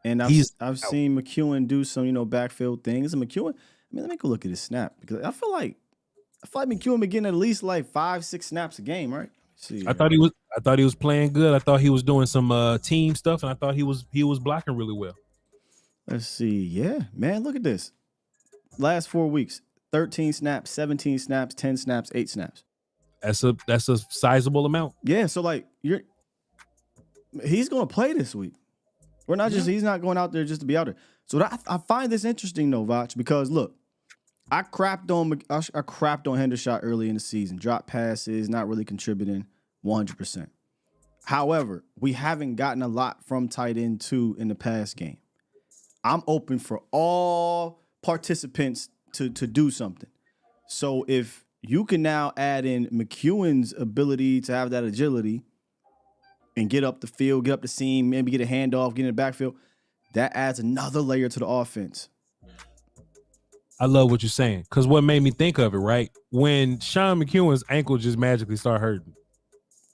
Speaker 5: and I've seen McEwen do some backfield things. And McEwen, let me go look at his snap because I feel like McEwen been getting at least like 5-6 snaps a game, right? See,
Speaker 2: I thought he was playing good. I thought he was doing some team stuff, and I thought he was blocking really well.
Speaker 5: Let's see. Yeah, man, look at this. Last 4 weeks, 13 snaps, 17 snaps, 10 snaps, 8 snaps.
Speaker 2: That's a sizable amount.
Speaker 5: Yeah, so like he's going to play this week. He's not going out there just to be out there. So I find this interesting though, Voch, because look, I crapped on Hendershot early in the season. Drop passes, not really contributing 100%. However, we haven't gotten a lot from tight end 2 in the past game. I'm open for all participants to do something. So if you can now add in McEwen's ability to have that agility and get up the field, get up the seam, maybe get a handoff, get in the backfield, that adds another layer to the offense.
Speaker 2: I love what you're saying because what made me think of it, right? When Sean McEwen's ankle just magically started hurting.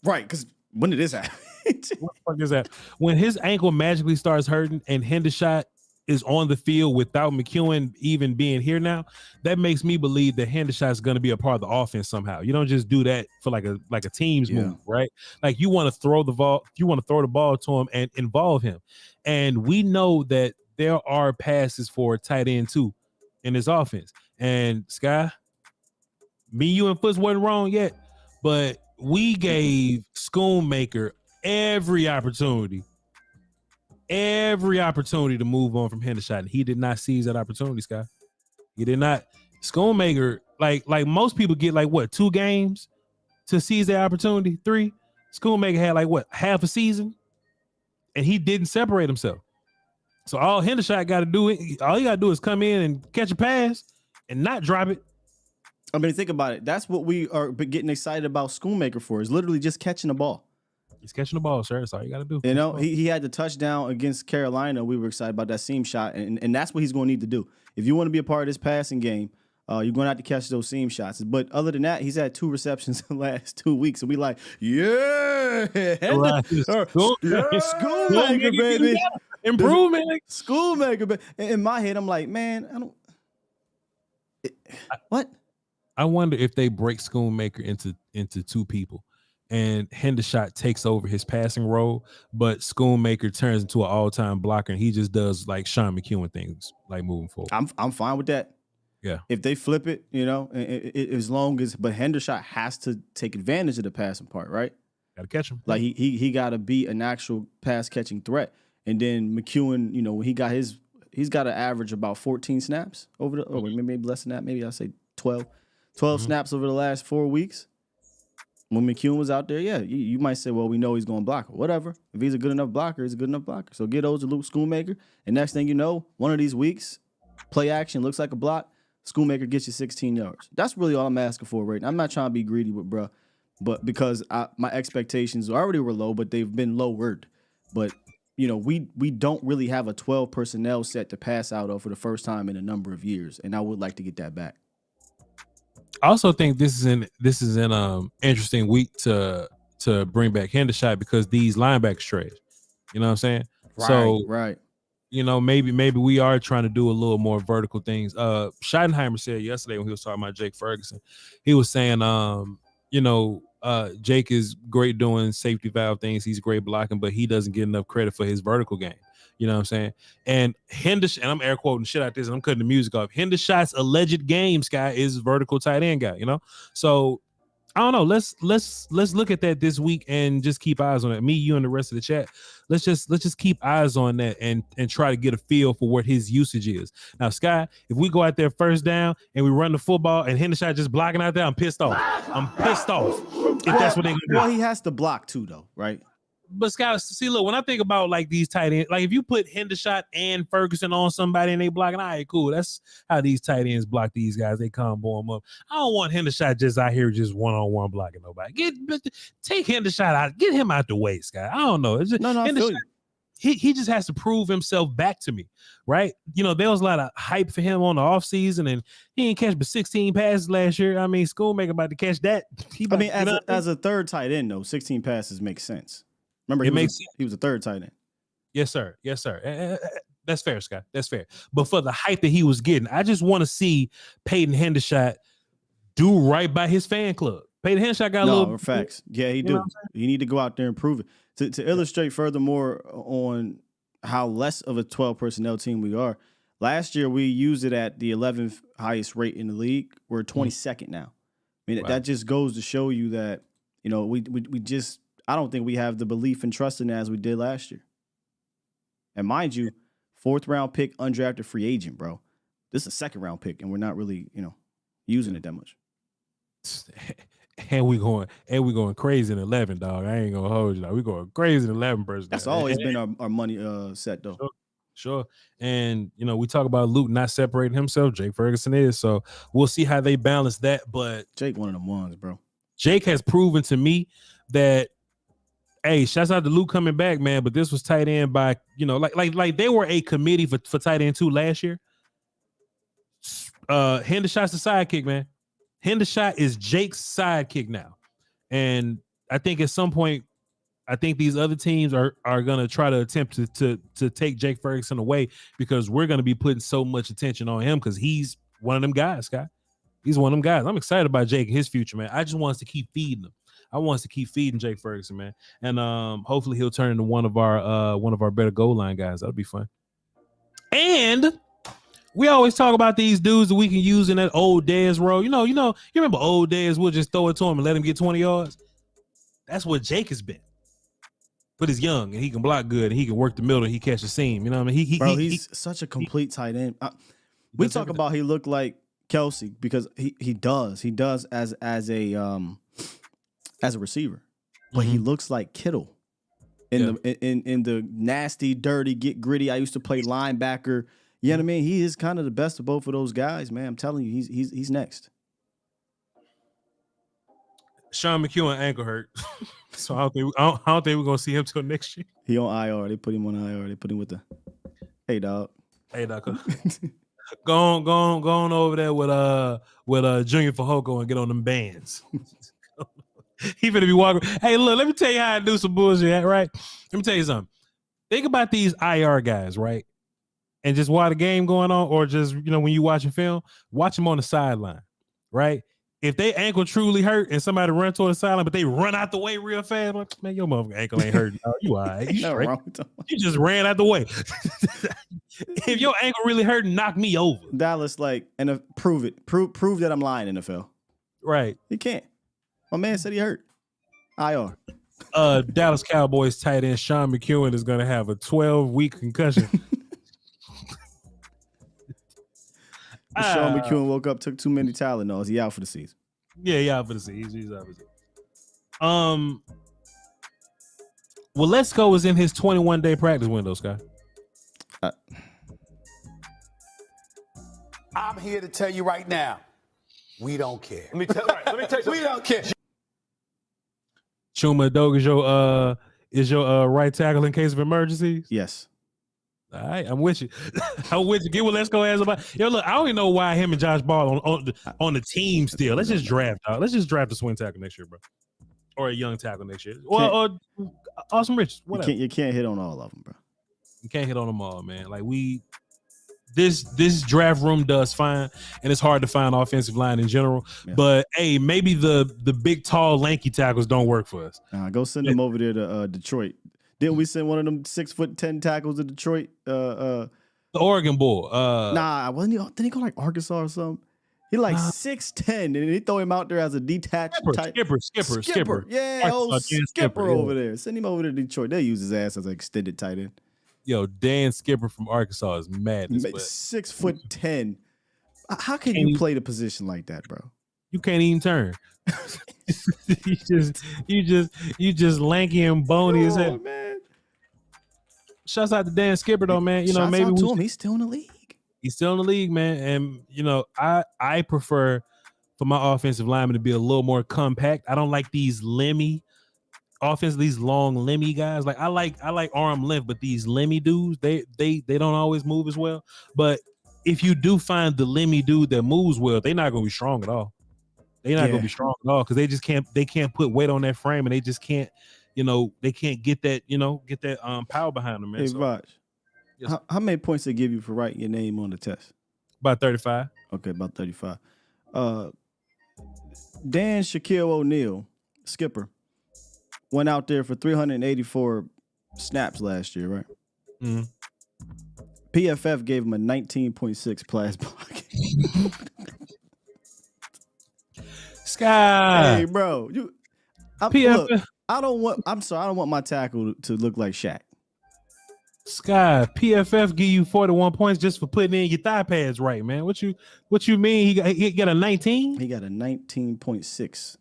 Speaker 5: Right, because when did this happen?
Speaker 2: What the fuck is that? When his ankle magically starts hurting and Hendershot is on the field without McEwen even being here now, that makes me believe that Hendershot is going to be a part of the offense somehow. You don't just do that for like a team's move, right? Like you want to throw the ball to him and involve him. And we know that there are passes for tight end too in this offense. And Sky, me, you, and Foots wasn't wrong yet. but we gave Schoonmaker every opportunity to move on from Hendershot, and he did not seize that opportunity, Sky. He did not. Schoonmaker, like most people get like what, 2 games to seize that opportunity, 3. Schoonmaker had like what, half a season, and he didn't separate himself. So all Hendershot got to do, all he got to do is come in and catch a pass and not drop it.
Speaker 5: I mean, think about it. That's what we are getting excited about Schoonmaker for, is literally just catching the ball.
Speaker 2: He's catching the ball, sir. That's all you got to do.
Speaker 5: You know, he had the touchdown against Carolina. We were excited about that seam shot, and that's what he's going to need to do. If you want to be a part of this passing game, you're going to have to catch those seam shots. But other than that, he's had 2 receptions in the last 2 weeks, and we like, Schoonmaker, baby.
Speaker 2: Improvement.
Speaker 5: Schoonmaker, baby. In my head, I'm like, man, what?
Speaker 2: I wonder if they break Schoonmaker into 2 people, and Hendershot takes over his passing role, but Schoonmaker turns into an all-time blocker, and he just does like Sean McEwen things, like moving forward.
Speaker 5: I'm fine with that.
Speaker 2: Yeah.
Speaker 5: If they flip it, you know, as long as, but Hendershot has to take advantage of the passing part, right?
Speaker 2: Got to catch him.
Speaker 5: Like he got to be an actual pass catching threat, and then McEwen, you know, when he's got to average about 14 snaps over the, or maybe less than that. Maybe I'll say 12 snaps over the last 4 weeks. When McEwen was out there, yeah, you might say, well, we know he's going to block. Whatever. If he's a good enough blocker, he's a good enough blocker. So get those to Luke Schoonmaker, and next thing you know, one of these weeks, play action looks like a block, Schoonmaker gets you 16 yards. That's really all I'm asking for right now. I'm not trying to be greedy with bruh, but because my expectations already were low, but they've been lowered. But, you know, we don't really have a 12 personnel set to pass out of for the first time in a number of years, and I would like to get that back.
Speaker 2: I also think this is an interesting week to bring back Hendershot, because these linebackers trade. You know what I'm saying?
Speaker 5: Right.
Speaker 2: You know, maybe we are trying to do a little more vertical things. Schottenheimer said yesterday when he was talking about Jake Ferguson, he was saying, you know, Jake is great doing safety valve things. He's great blocking, but he doesn't get enough credit for his vertical game. You know what I'm saying? And Hendershot, and I'm air quoting shit out this, and I'm cutting the music off. Hendershot's alleged game, Sky, is vertical tight end guy. You know, so I don't know. Let's look at that this week and just keep eyes on it. Me, you, and the rest of the chat. Let's just keep eyes on that and try to get a feel for what his usage is. Now, Sky, if we go out there first down and we run the football and Hendershot just blocking out there, I'm pissed off. If that's what they're gonna do.
Speaker 5: Well, he has to block too, though, right?
Speaker 2: But Scott, see, look, when I think about like these tight ends, like if you put Hendershot and Ferguson on somebody and they blocking, all right, cool. That's how these tight ends block these guys. They combo them up. I don't want Hendershot just out here just one-on-one blocking nobody. Take Hendershot out. Get him out the way, Scott. I don't know. It's just,
Speaker 5: no, I feel you.
Speaker 2: He just has to prove himself back to me, right? You know, there was a lot of hype for him on the offseason, and he ain't catch but 16 passes last year. I mean, Schoonmaker about to catch that.
Speaker 5: As a third tight end, though, 16 passes makes sense. Remember, he was a third tight end.
Speaker 2: Yes, sir. That's fair, Scott. That's fair. But for the hype that he was getting, I just want to see Peyton Hendershot do right by his fan club. Peyton Hendershot got a little
Speaker 5: facts. Yeah, he do. You need to go out there and prove it. To illustrate furthermore on how less of a 12 personnel team we are, last year we used it at the 11th highest rate in the league. We're 22nd now. I mean, that just goes to show you that, you know, we just, I don't think we have the belief and trust in it as we did last year. And mind you, 4th round pick, undrafted free agent, bro. This is a 2nd round pick, and we're not really, you know, using it that much.
Speaker 2: And we going crazy in 11, dog. I ain't gonna hold you. We going crazy in 11 person.
Speaker 5: That's always been our money set though.
Speaker 2: Sure. And you know, we talk about Luke not separating himself. Jake Ferguson is. So we'll see how they balance that. But
Speaker 5: Jake, one of them ones, bro.
Speaker 2: Jake has proven to me that, hey, shouts out to Luke coming back, man. But this was tight end by, you know, like they were a committee for tight end 2 last year. Hendershot's the sidekick, man. Hendershot is Jake's sidekick now. And I think at some point, I think these other teams are going to try to attempt to take Jake Ferguson away, because we're going to be putting so much attention on him because he's one of them guys, Scott. He's one of them guys. I'm excited about Jake and his future, man. I just want us to keep feeding him. I want us to keep feeding Jake Ferguson, man. And hopefully he'll turn into one of our better goal line guys. That'll be fun. And we always talk about these dudes that we can use in that old Dez role. You remember old Dez? We'll just throw it to him and let him get 20 yards. That's what Jake has been. But he's young and he can block good and he can work the middle and he catch the seam. You know what I mean?
Speaker 5: He's such a complete tight end. We talk about he looked like Kelsey because he does as a receiver, but he looks like Kittle in the nasty, dirty, get gritty. I used to play linebacker. You know what I mean? He is kind of the best of both of those guys, man. I'm telling you, he's next.
Speaker 2: Sean McEwen ankle hurt, so I don't think we're gonna see him till next year.
Speaker 5: He on IR. They put him on IR. They put him with the hey dog.
Speaker 2: Go on over there with Junior Fajoko and get on them bands. He finna be walking. Hey, look, let me tell you how I do some bullshit, right? Let me tell you something. Think about these IR guys, right? And just while the game going on, or just when you watching film, watch them on the sideline, right? If they ankle truly hurt and somebody run toward the sideline, but they run out the way real fast, like, man, your motherfucking ankle ain't hurt. You all right. You just ran out the way. If your ankle really hurt, knock me over.
Speaker 5: Dallas, and prove it. Prove that I'm lying, NFL.
Speaker 2: Right.
Speaker 5: He can't. My man said he hurt. IR.
Speaker 2: Dallas Cowboys tight end Sean McEwen is going to have a 12-week concussion.
Speaker 5: Sean McEwen woke up, took too many Tylenols. He out for the season.
Speaker 2: Yeah, he out for the season. He's out for the season. Well, Let's Go is in his 21-day practice window, Sky.
Speaker 6: I'm here to tell you right now, we don't care.
Speaker 1: Let me tell you.
Speaker 6: We don't care.
Speaker 2: Chuma Dog is your right tackle in case of emergencies?
Speaker 5: Yes.
Speaker 2: All right, I'm with you. I'm with you. Get what Let's Go ass about. Yo, look, I don't even know why him and Josh Ball on the team still. Let's just draft. Let's just draft a swing tackle next year, bro, or a young tackle next year. Or Awesome Rich. Whatever.
Speaker 5: You can't hit on all of them, bro.
Speaker 2: You can't hit on them all, man. Like this draft room does fine, and it's hard to find offensive line in general. Yeah. But hey, maybe the big, tall, lanky tackles don't work for us.
Speaker 5: Go send them over there to Detroit. Didn't we send one of them 6'10" tackles to Detroit?
Speaker 2: The Oregon Bull.
Speaker 5: Wasn't he? Did he go like Arkansas or something? He 6'10", and they throw him out there as a detached skipper. Yeah, Skipper over there. Send him over to Detroit. They use his ass as an extended tight end.
Speaker 2: Yo, Dan Skipper from Arkansas is madness.
Speaker 5: 6'10". How can you play the position like that, bro?
Speaker 2: You can't even turn. you just lanky and bony as hell, man. Shouts out to Dan Skipper though, man. Maybe
Speaker 5: to him. He's still in the league.
Speaker 2: He's still in the league, man. And I prefer for my offensive linemen to be a little more compact. I don't like these limmy these long limmy guys. Like I like arm length, but these limmy dudes, they don't always move as well. But if you do find the limmy dude that moves well, they're not gonna be strong at all. They're not gonna be strong at all because they can't put weight on that frame, and they just can't, they can't get that power behind them, man.
Speaker 5: Hey, Voch, yes. How many points they give you for writing your name on the test?
Speaker 2: About 35.
Speaker 5: Okay, about 35. Dan Shaquille O'Neal, skipper, went out there for 384 snaps last year, right?
Speaker 2: Mm-hmm.
Speaker 5: PFF gave him a 19.6 pass block.
Speaker 2: Sky.
Speaker 5: Hey, bro.
Speaker 2: PFF.
Speaker 5: I don't want my tackle to look like Shaq.
Speaker 2: Sky, PFF give you 41 points just for putting in your thigh pads right, man. What you mean? He got a 19?
Speaker 5: He got a 19.6,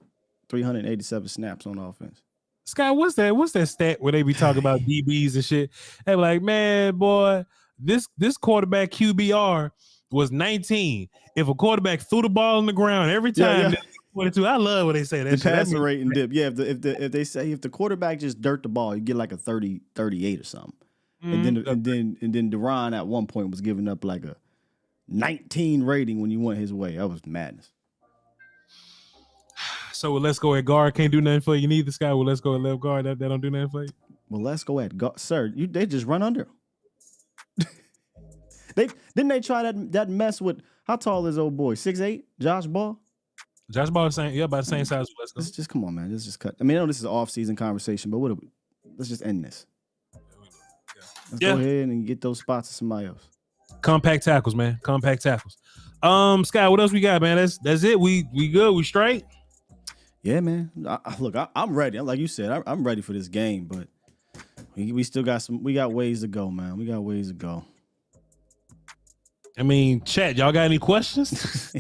Speaker 5: 387 snaps on offense.
Speaker 2: Sky, what's that stat where they be talking about DBs and shit? They be like, man, boy, this quarterback QBR was 19. If a quarterback threw the ball on the ground every time, 22. I love when they say that.
Speaker 5: The passing rate and dip. Yeah, if they say if the quarterback just dirt the ball, you get like a 30, 38 or something. Mm-hmm. And then Duran at one point was giving up like a 19 rating when you went his way. That was madness.
Speaker 2: So Let's Go at guard can't do nothing for you neither, Sky. Well, Let's Go at left guard. That don't do nothing for you.
Speaker 5: Well, Let's Go at guard, sir. They just run under him. Didn't they try that mess with how tall is old boy? 6'8"? Josh Ball?
Speaker 2: Josh Ball is about the same size as Let's Go.
Speaker 5: Let's just come on, man. Let's just cut. I mean, I know this is an off-season conversation, but let's just end this. Let's go ahead and get those spots to somebody else.
Speaker 2: Compact tackles, man. Compact tackles. Sky, what else we got, man? That's it. We good. We straight.
Speaker 5: Yeah, man. Look, I'm ready. Like you said, I'm ready for this game, but we still got we got ways to go, man. We got ways to go.
Speaker 2: I mean, chat, y'all got any questions?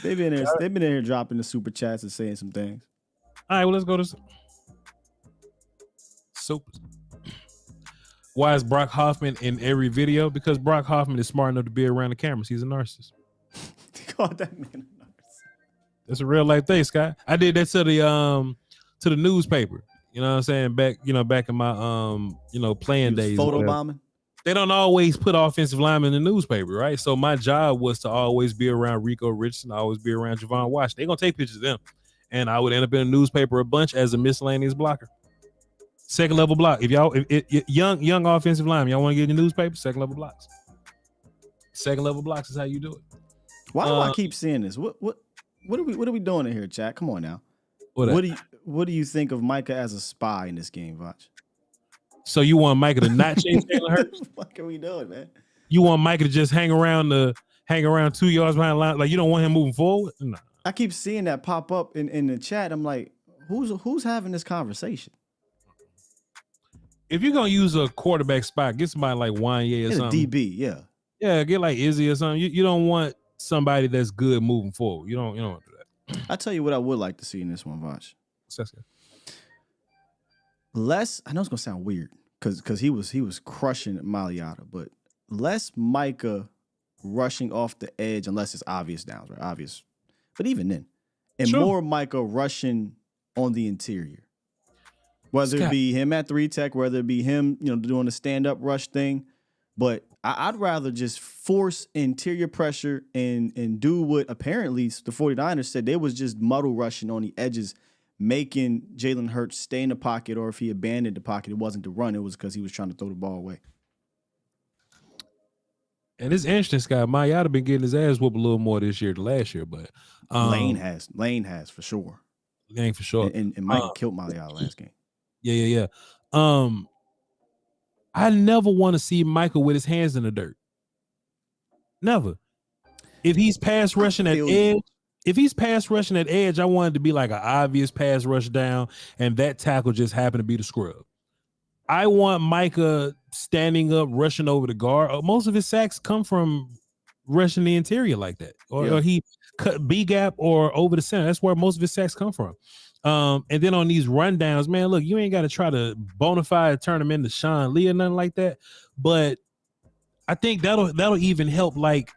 Speaker 5: They've been in here dropping the super chats and saying some things.
Speaker 2: All right, well, let's go to super. Why is Brock Hoffman in every video? Because Brock Hoffman is smart enough to be around the cameras. He's a narcissist.
Speaker 5: Called that man a narcissist.
Speaker 2: That's a real life thing, Scott. I did that to the newspaper. You know what I'm saying? Back in my playing days.
Speaker 5: Photobombing.
Speaker 2: They don't always put offensive linemen in the newspaper, right? So my job was to always be around Rico Richardson, always be around Javon Wash. They're gonna take pictures of them. And I would end up in a newspaper a bunch as a miscellaneous blocker. Second level block. If y'all young offensive lineman, y'all want to get in the newspaper, second level blocks. Second level blocks is how you do it.
Speaker 5: Why do I keep seeing this? What are we doing in here, chat? Come on now. What do you think of Micah as a spy in this game, Voch?
Speaker 2: So you want Micah to not chase Jalen Hurts?
Speaker 5: What are we doing, man?
Speaker 2: You want Micah to just hang around 2 yards behind the line? Like you don't want him moving forward? No.
Speaker 5: I keep seeing that pop up in the chat. I'm like, who's having this conversation?
Speaker 2: If you're gonna use a quarterback spot, get somebody like Wanye or something.
Speaker 5: A DB, yeah.
Speaker 2: Yeah, get like Izzy or something. You don't want somebody that's good moving forward. You don't want to do that.
Speaker 5: I tell you what I would like to see in this one, Voch.
Speaker 2: That's good.
Speaker 5: Less, I know it's gonna sound weird because he was crushing Maliata, but less Micah rushing off the edge unless it's obvious downs, right? Obvious, but even then, and more Micah rushing on the interior, whether it be him at 3 tech, whether it be him, doing the stand up rush thing. But I'd rather just force interior pressure and do what apparently the 49ers said they was just muddle rushing on the edges, making Jalen Hurts stay in the pocket, or if he abandoned the pocket, it wasn't to run. It was because he was trying to throw the ball away.
Speaker 2: And it's interesting, Scott. Mayata been getting his ass whooped a little more this year than last year, but
Speaker 5: Lane has for sure.
Speaker 2: Lane for sure.
Speaker 5: And Mike killed Mayata last game.
Speaker 2: Yeah. I never want to see Michael with his hands in the dirt. Never. If he's pass rushing at edge, I want it to be like an obvious pass rush down, and that tackle just happened to be the scrub. I want Micah standing up, rushing over the guard. Most of his sacks come from rushing the interior like that, or he cut B gap or over the center. That's where most of his sacks come from. And then on these rundowns, man, look, you ain't got to try to bona fide turn him into Sean Lee or nothing like that. But I think that'll even help like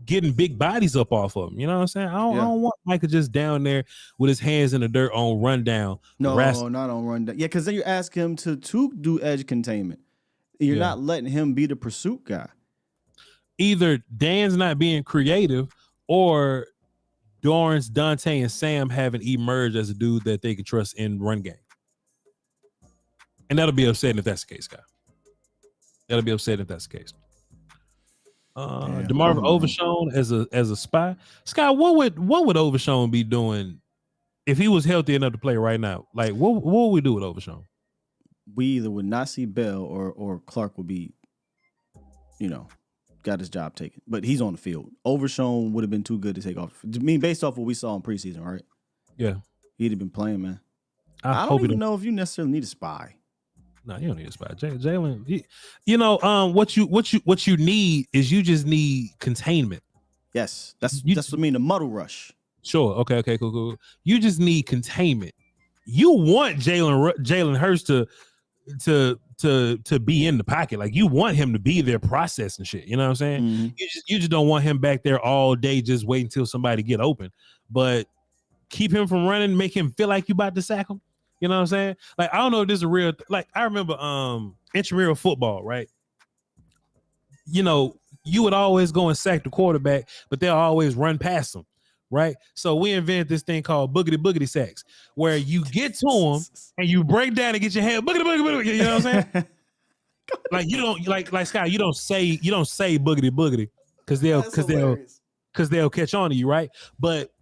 Speaker 2: getting big bodies up off of him. You know what I'm saying? I don't want Micah just down there with his hands in the dirt on rundown.
Speaker 5: No, not on rundown. Yeah, because then you ask him to do edge containment. You're not letting him be the pursuit guy.
Speaker 2: Either Dan's not being creative, or Dorrance, Dante, and Sam haven't emerged as a dude that they can trust in run game. And that'll be upsetting if that's the case, guy. That'll be upsetting if that's the case. DeMarvin Overshown as a spy. Scott, what would Overshown be doing if he was healthy enough to play right now? Like, what would we do with Overshown?
Speaker 5: We either would not see Bell or Clark would be, got his job taken. But he's on the field. Overshown would have been too good to take off. I mean, based off what we saw in preseason, right? Yeah. He'd have been playing, man. I don't even know if you necessarily need a spy.
Speaker 2: No, you don't need a spy. Jalen, what you need is you just need containment.
Speaker 5: Yes. That's what I mean, the muddle rush.
Speaker 2: Sure. Okay, cool. You just need containment. You want Jalen Hurts to be in the pocket. Like, you want him to be there processing shit. You know what I'm saying? Mm-hmm. You just don't want him back there all day just waiting until somebody get open. But keep him from running, make him feel like you about to sack him. You know what I'm saying? Like, I don't know if this is a real like, I remember intramural football, right? You would always go and sack the quarterback, but they'll always run past him. Right. So we invented this thing called boogity sacks, where you get to him and you break down and get your hand boogity. You know what I'm saying? Like, you don't like Scott, you don't say boogity because they'll catch on to you, right? But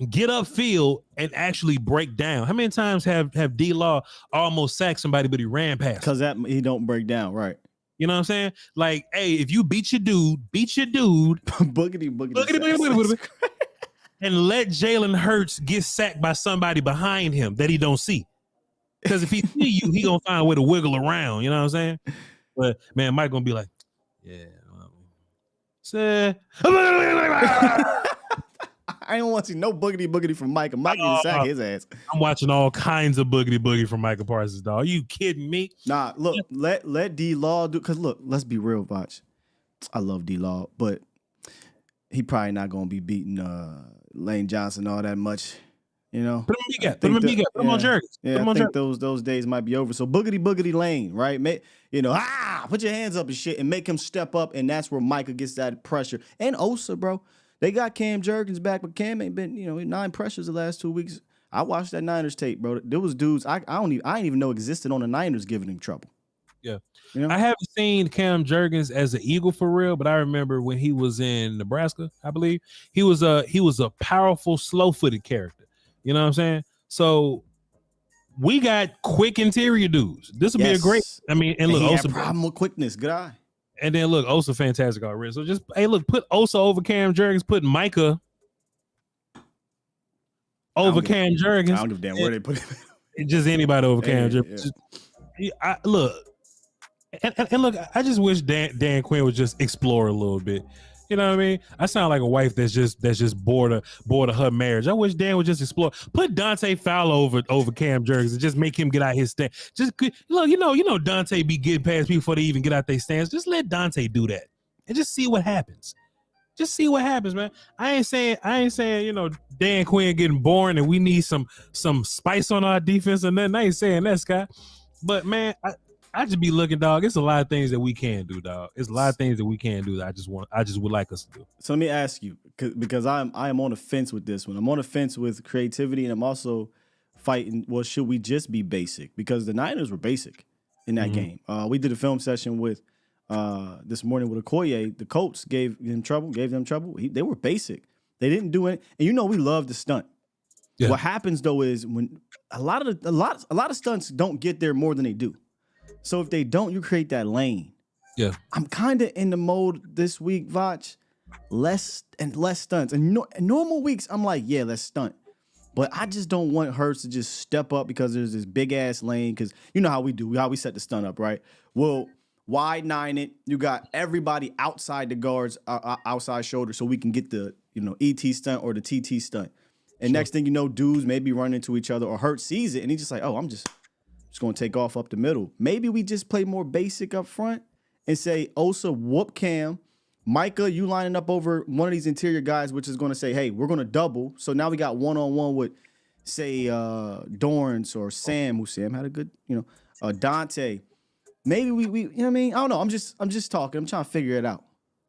Speaker 2: get upfield and actually break down. How many times have D-Law almost sacked somebody, but he ran past?
Speaker 5: Because he don't break down, right?
Speaker 2: You know what I'm saying? Like, hey, if you beat your dude,
Speaker 5: boogity.
Speaker 2: and let Jalen Hurts get sacked by somebody behind him that he don't see. Because if he see you, he gonna find a way to wiggle around. You know what I'm saying? But man, Mike gonna be like, yeah.
Speaker 5: I don't want to see no boogity from Micah. Mike can sack his ass.
Speaker 2: I'm watching all kinds of boogity from Micah Parsons, dog. Are you kidding me?
Speaker 5: Nah, look, let D-Law do, because look, let's be real, Voch. I love D-Law, but he probably not going to be beating Lane Johnson all that much, you know?
Speaker 2: Put him on Jergens.
Speaker 5: Yeah, I think those days might be over. So boogity Lane, right? Put your hands up and shit and make him step up, and that's where Micah gets that pressure. And Osa, bro. They got Cam Jurgens back, but Cam ain't been, 9 pressures the last 2 weeks. I watched that Niners tape, bro. There was dudes I didn't even know existed on the Niners giving him trouble.
Speaker 2: Yeah. I haven't seen Cam Jurgens as an Eagle for real, but I remember when he was in Nebraska, I believe, he was a powerful, slow-footed character. You know what I'm saying? So we got quick interior dudes. This will be a great. I mean, and look,
Speaker 5: he
Speaker 2: Osa
Speaker 5: had problem with quickness. Good eye.
Speaker 2: And then look, Osa fantastic already. So just put Osa over Cam Jurgens, put Micah over Cam Jurgens.
Speaker 5: I don't give a damn where they put him.
Speaker 2: Just anybody over Cam Jurgens. Look, I just wish Dan Quinn would just explore a little bit. You know what I mean? I sound like a wife that's just bored of her marriage. I wish Dan would just explore. Put Dante Fowler over Cam Jurgens and just make him get out his stand. Just look, you know Dante be getting past people before they even get out their stands. Just let Dante do that and just see what happens. Just see what happens, man. I ain't saying Dan Quinn getting boring and we need some spice on our defense or nothing. I ain't saying that, Scott. But man, I just be looking, dog. It's a lot of things that we can do, dog. It's a lot of things that we can do that I just would like us to do.
Speaker 5: So let me ask you, because I am on the fence with this one. I'm on the fence with creativity, and I'm also fighting. Well, should we just be basic? Because the Niners were basic in that game. We did a film session with this morning with Okoye. The Colts gave them trouble. They were basic. They didn't do it, and we love to stunt. Yeah. What happens though is when a lot of stunts don't get there more than they do. So if they don't, you create that lane.
Speaker 2: Yeah.
Speaker 5: I'm kind of in the mode this week, Voch. Less stunts. And normal weeks, I'm like, yeah, let's stunt. But I just don't want Hurts to just step up because there's this big-ass lane. Because you know how we do. How we set the stunt up, right? We'll wide nine it. You got everybody outside the guards, outside shoulder, so we can get the ET stunt or the TT stunt. And next thing you know, dudes maybe run into each other or Hurts sees it, and he's just like, oh, I'm just going to take off up the middle. Maybe we just play more basic up front and say, Osa, whoop Cam. Micah, you lining up over one of these interior guys, which is going to say, hey, we're going to double. So now we got one-on-one with, say, Dorrance or Sam, who Sam had a good, Dante. Maybe we you know what I mean? I don't know. I'm just talking. I'm trying to figure it out.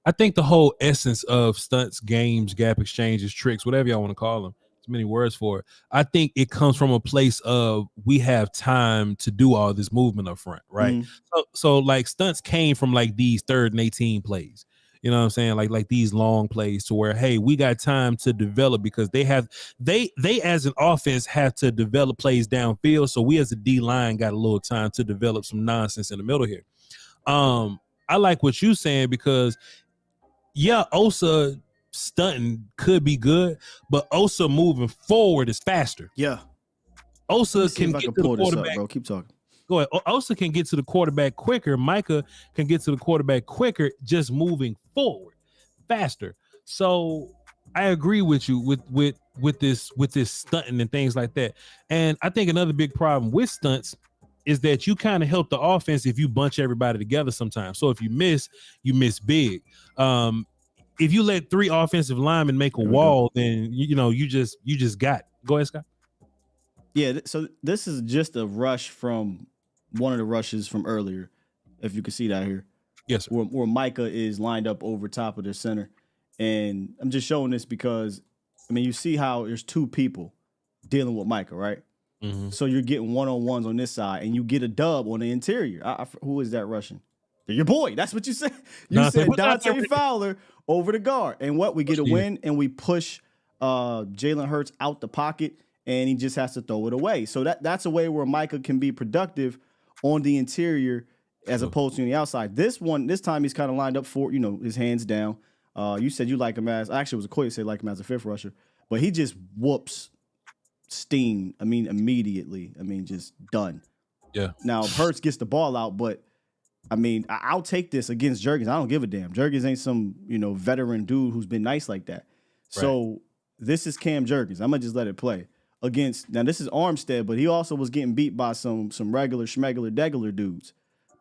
Speaker 2: I think the whole essence of stunts, games, gap exchanges, tricks, whatever y'all want to call them, many words for it. I think it comes from a place of we have time to do all this movement up front, right? Mm-hmm. So like stunts came from like these 3rd and 18 plays. You know what I'm saying? Like these long plays to where, hey, we got time to develop because they as an offense have to develop plays downfield. So we as a D line got a little time to develop some nonsense in the middle here. I like what you're saying because Osa stunting could be good, but Osa moving forward is faster.
Speaker 5: Yeah.
Speaker 2: Osa can get to the quarterback.
Speaker 5: Bro. Keep talking.
Speaker 2: Go ahead. Osa can get to the quarterback quicker. Micah can get to the quarterback quicker, just moving forward faster. So I agree with you with this stunting and things like that. And I think another big problem with stunts is that you kind of help the offense if you bunch everybody together sometimes. So if you miss big. If you let 3 offensive linemen make a wall, then you just got it. Go ahead, Scott.
Speaker 5: Yeah, so this is just a rush from one of the rushes from earlier, if you can see that here.
Speaker 2: Yes, sir.
Speaker 5: Where Micah is lined up over top of their center. And I'm just showing this because, you see how there's 2 people dealing with Micah, right? Mm-hmm. So you're getting one-on-ones on this side, and you get a dub on the interior. Who is that rushing? Your boy. That's what you said. You said Dante Fowler over the guard. And we get a win, and we push Jalen Hurts out the pocket, and he just has to throw it away. So that's a way where Micah can be productive on the interior as opposed to on the outside. This time he's kind of lined up for, his hands down. You said you like him actually it was a quote you said like him as a fifth rusher, but he just whoops Steen. Immediately. Just done.
Speaker 2: Yeah.
Speaker 5: Now Hurts gets the ball out, but I'll take this against Jurgens. I don't give a damn. Jurgens ain't some, veteran dude who's been nice like that. So this is Cam Jurgens. I'm gonna just let it play. Now this is Armstead, but he also was getting beat by some regular schmegular degular dudes.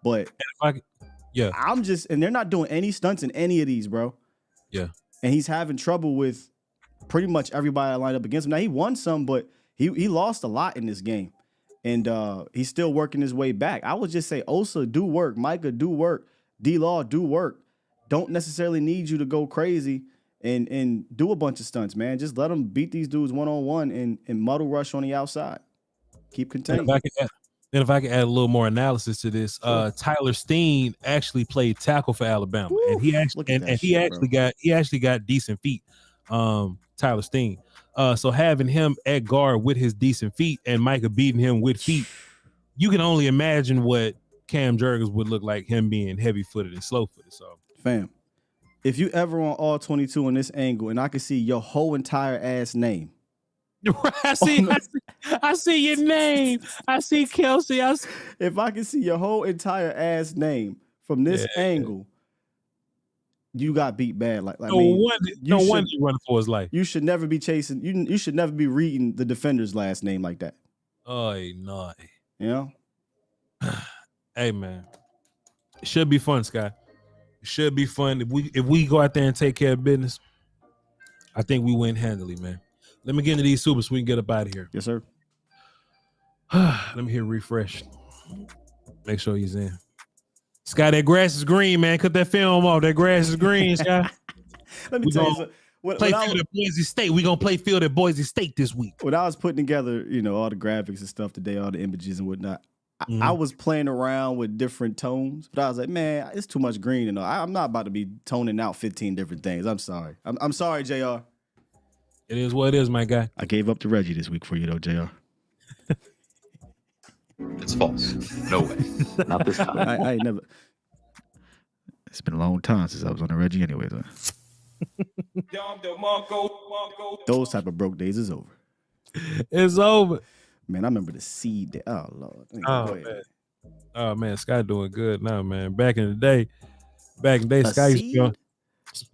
Speaker 5: But and they're not doing any stunts in any of these, bro.
Speaker 2: Yeah. And
Speaker 5: he's having trouble with pretty much everybody that lined up against him. Now he won some, but he lost a lot in this game. And he's still working his way back. I would just say Osa do work, Micah do work, D-Law do work. Don't necessarily need you to go crazy and do a bunch of stunts, man. Just let them beat these dudes one-on-one and muddle rush on the outside. Keep containing.
Speaker 2: If I could add a little more analysis to this, Tyler Steen actually played tackle for Alabama, and he actually got decent feet. Tyler Steen. So having him at guard with his decent feet and Micah beating him with feet, you can only imagine what Cam Jurgens would look like, him being heavy-footed and slow-footed. So,
Speaker 5: fam, if you ever on all 22 in this angle and I can see your whole entire ass name.
Speaker 2: I see your name. I see Kelsey.
Speaker 5: If I can see your whole entire ass name from this angle, you got beat bad. No wonder
Speaker 2: he's running for his life.
Speaker 5: You should never be chasing. You should never be reading the defender's last name like that.
Speaker 2: Oh no. Hey man, it should be fun, Sky. It should be fun if we go out there and take care of business. I think we win handily, man. Let me get into these supers so we can get up out of here.
Speaker 5: Yes, sir.
Speaker 2: Let me hit refresh. Make sure he's in. Sky, that grass is green, man. Cut that film off. That grass is green, Sky.
Speaker 5: Let me tell you something.
Speaker 2: Play field at Boise State. We're going to play field at Boise State this week.
Speaker 5: When I was putting together, all the graphics and stuff today, all the images and whatnot, I was playing around with different tones, but I was like, man, it's too much green. I'm not about to be toning out 15 different things. I'm sorry. I'm sorry, JR.
Speaker 2: It is what it is, my guy.
Speaker 5: I gave up to Reggie this week for you, though, JR.
Speaker 7: It's false. No way. Not this time.
Speaker 5: I ain't never. It's been a long time since I was on the Reggie anyway, though. Those type of broke days is over.
Speaker 2: It's over.
Speaker 5: Man, I remember the seed day. Oh, Lord.
Speaker 2: Man. Oh, man. Sky doing good now, man. Back in the day, Sky used to be on.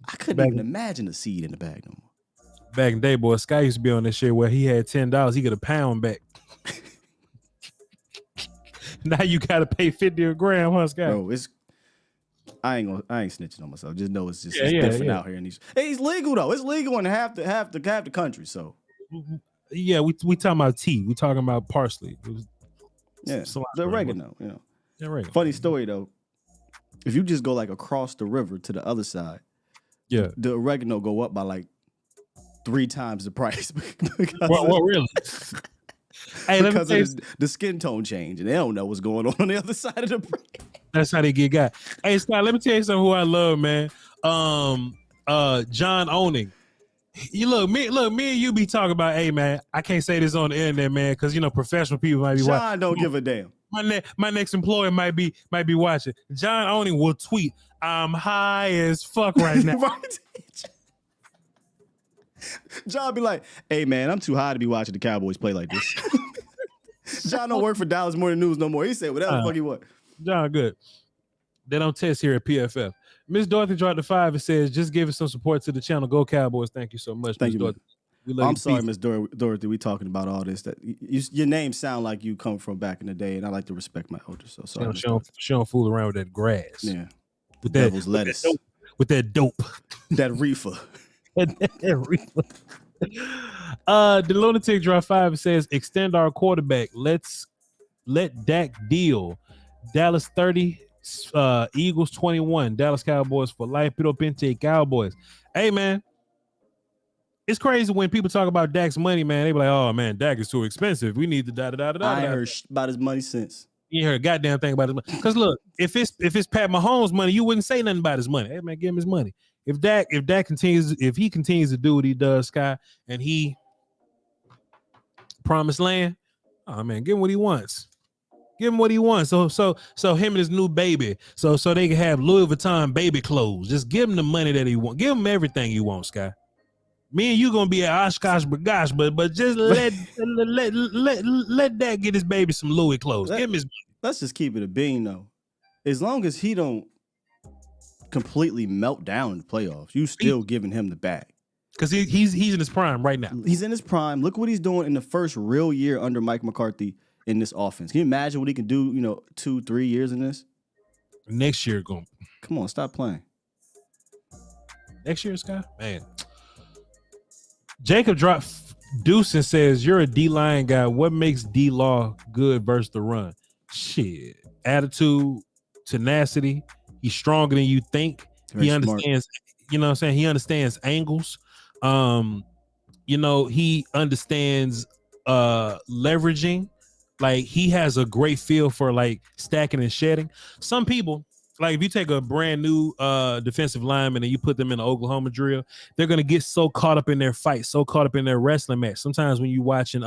Speaker 5: I couldn't even imagine a seed in the bag no more.
Speaker 2: Back in the day, boy, Sky used to be on that shit where he had $10, he get a pound back. Now you gotta pay 50 a gram, huh, Sky?
Speaker 5: Bro, I ain't snitching on myself. Just know it's different out here in these. Hey, it's legal though. It's legal in half the country. So
Speaker 2: yeah, we talking about tea. We talking about parsley.
Speaker 5: The oregano.
Speaker 2: Oregano.
Speaker 5: Funny story though. If you just go like across the river to the other side, the oregano go up by like 3 times the price.
Speaker 2: Well, really? Hey,
Speaker 5: because of the skin tone change, and they don't know what's going on the other side of the brain.
Speaker 2: That's how they get got. Hey, Scott, let me tell you something who I love, man. John Owning. Me and you be talking about, hey, man, I can't say this on the internet, man, because, professional people might be watching.
Speaker 5: John don't give a damn.
Speaker 2: My next employer might be watching. John Owning will tweet, I'm high as fuck right now.
Speaker 5: Right. John be like, hey, man, I'm too high to be watching the Cowboys play like this. John don't work for Dallas Morning News no more. He said whatever the fuck he want.
Speaker 2: John, good. They don't test here at PFF. Miss Dorothy dropped the 5 and says, just giving some support to the channel. Go Cowboys. Thank you so much.
Speaker 5: Thank you,
Speaker 2: Dorothy.
Speaker 5: I'm sorry, Miss Dorothy. We talking about all this. That your name sound like you come from back in the day, and I like to respect my elders. So sorry.
Speaker 2: She don't fool around with that grass.
Speaker 5: Yeah.
Speaker 2: With
Speaker 5: Devil's lettuce.
Speaker 2: With that dope.
Speaker 5: That reefer.
Speaker 2: The Lunatic drop 5 and says, extend our quarterback. Let Dak deal. Dallas 30, Eagles 21. Dallas Cowboys for life. Pito Pente Cowboys. Hey, man. It's crazy when people talk about Dak's money, man. They be like, oh, man, Dak is too expensive. We need to da-da-da-da-da.
Speaker 5: I ain't heard about his money since.
Speaker 2: You ain't heard a goddamn thing about his money. Because, look, if it's Pat Mahomes' money, you wouldn't say nothing about his money. Hey, man, give him his money. If he continues to do what he does, Sky, and he promised land, oh man, give him what he wants. Give him what he wants. So him and his new baby. So they can have Louis Vuitton baby clothes. Just give him the money that he wants. Give him everything he wants, Sky. Me and you gonna be at Oshkosh Bagosh, but just let that get his baby some Louis clothes. Give him his.
Speaker 5: Let's just keep it a bean though. As long as he don't completely melt down in the playoffs, you still giving him the bag.
Speaker 2: Because he's in his prime right now.
Speaker 5: He's in his prime. Look what he's doing in the first real year under Mike McCarthy in this offense. Can you imagine what he can do, 2-3 years in this?
Speaker 2: Next year, come
Speaker 5: on, stop playing.
Speaker 2: Next year, Sky? Man. Jacob dropped Deuce and says, you're a D-line guy. What makes D-Law good versus the run? Shit. Attitude, tenacity. He's stronger than you think. He understands, you know what I'm saying? He understands angles. He understands leveraging. Like, he has a great feel for like stacking and shedding. Some people, like if you take a brand new defensive lineman and you put them in an Oklahoma drill, they're gonna get so caught up in their fight, so caught up in their wrestling match. Sometimes when you watching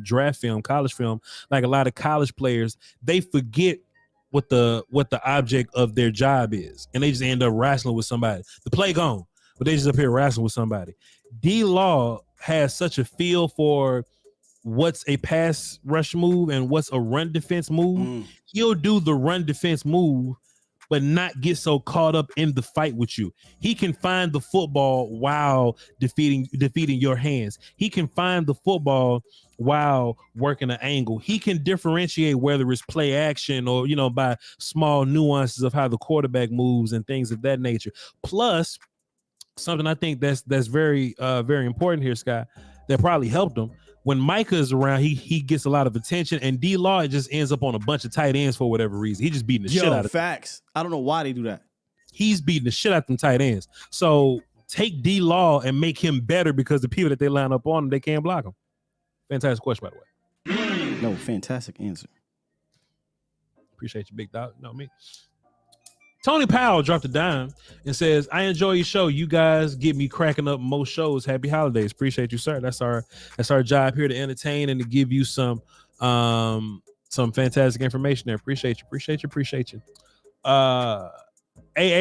Speaker 2: draft film, college film, like a lot of college players, they forget what the object of their job is, and they just end up wrestling with somebody. The play gone, but they just up here wrestling with somebody. D-Law has such a feel for what's a pass rush move and what's a run defense move. He'll do the run defense move, but not get so caught up in the fight with you. He can find the football while defeating your hands. He can find the football while working an angle. He can differentiate whether it's play action or, by small nuances of how the quarterback moves and things of that nature. Plus, something I think that's very, very important here, Sky, that probably helped him. When Micah is around, he gets a lot of attention, and D-Law just ends up on a bunch of tight ends for whatever reason. He just beating the shit out of
Speaker 5: facts. I don't know why they do that.
Speaker 2: He's beating the shit out of them tight ends. So take D-Law and make him better because the people that they line up on him, they can't block him. Fantastic question, by the way.
Speaker 5: No, fantastic answer.
Speaker 2: Appreciate you, big dog. No, me. Tony Powell dropped a dime and says, I enjoy your show. You guys get me cracking up most shows. Happy holidays. Appreciate you, sir. That's our job here, to entertain and to give you some fantastic information there. Appreciate you. AA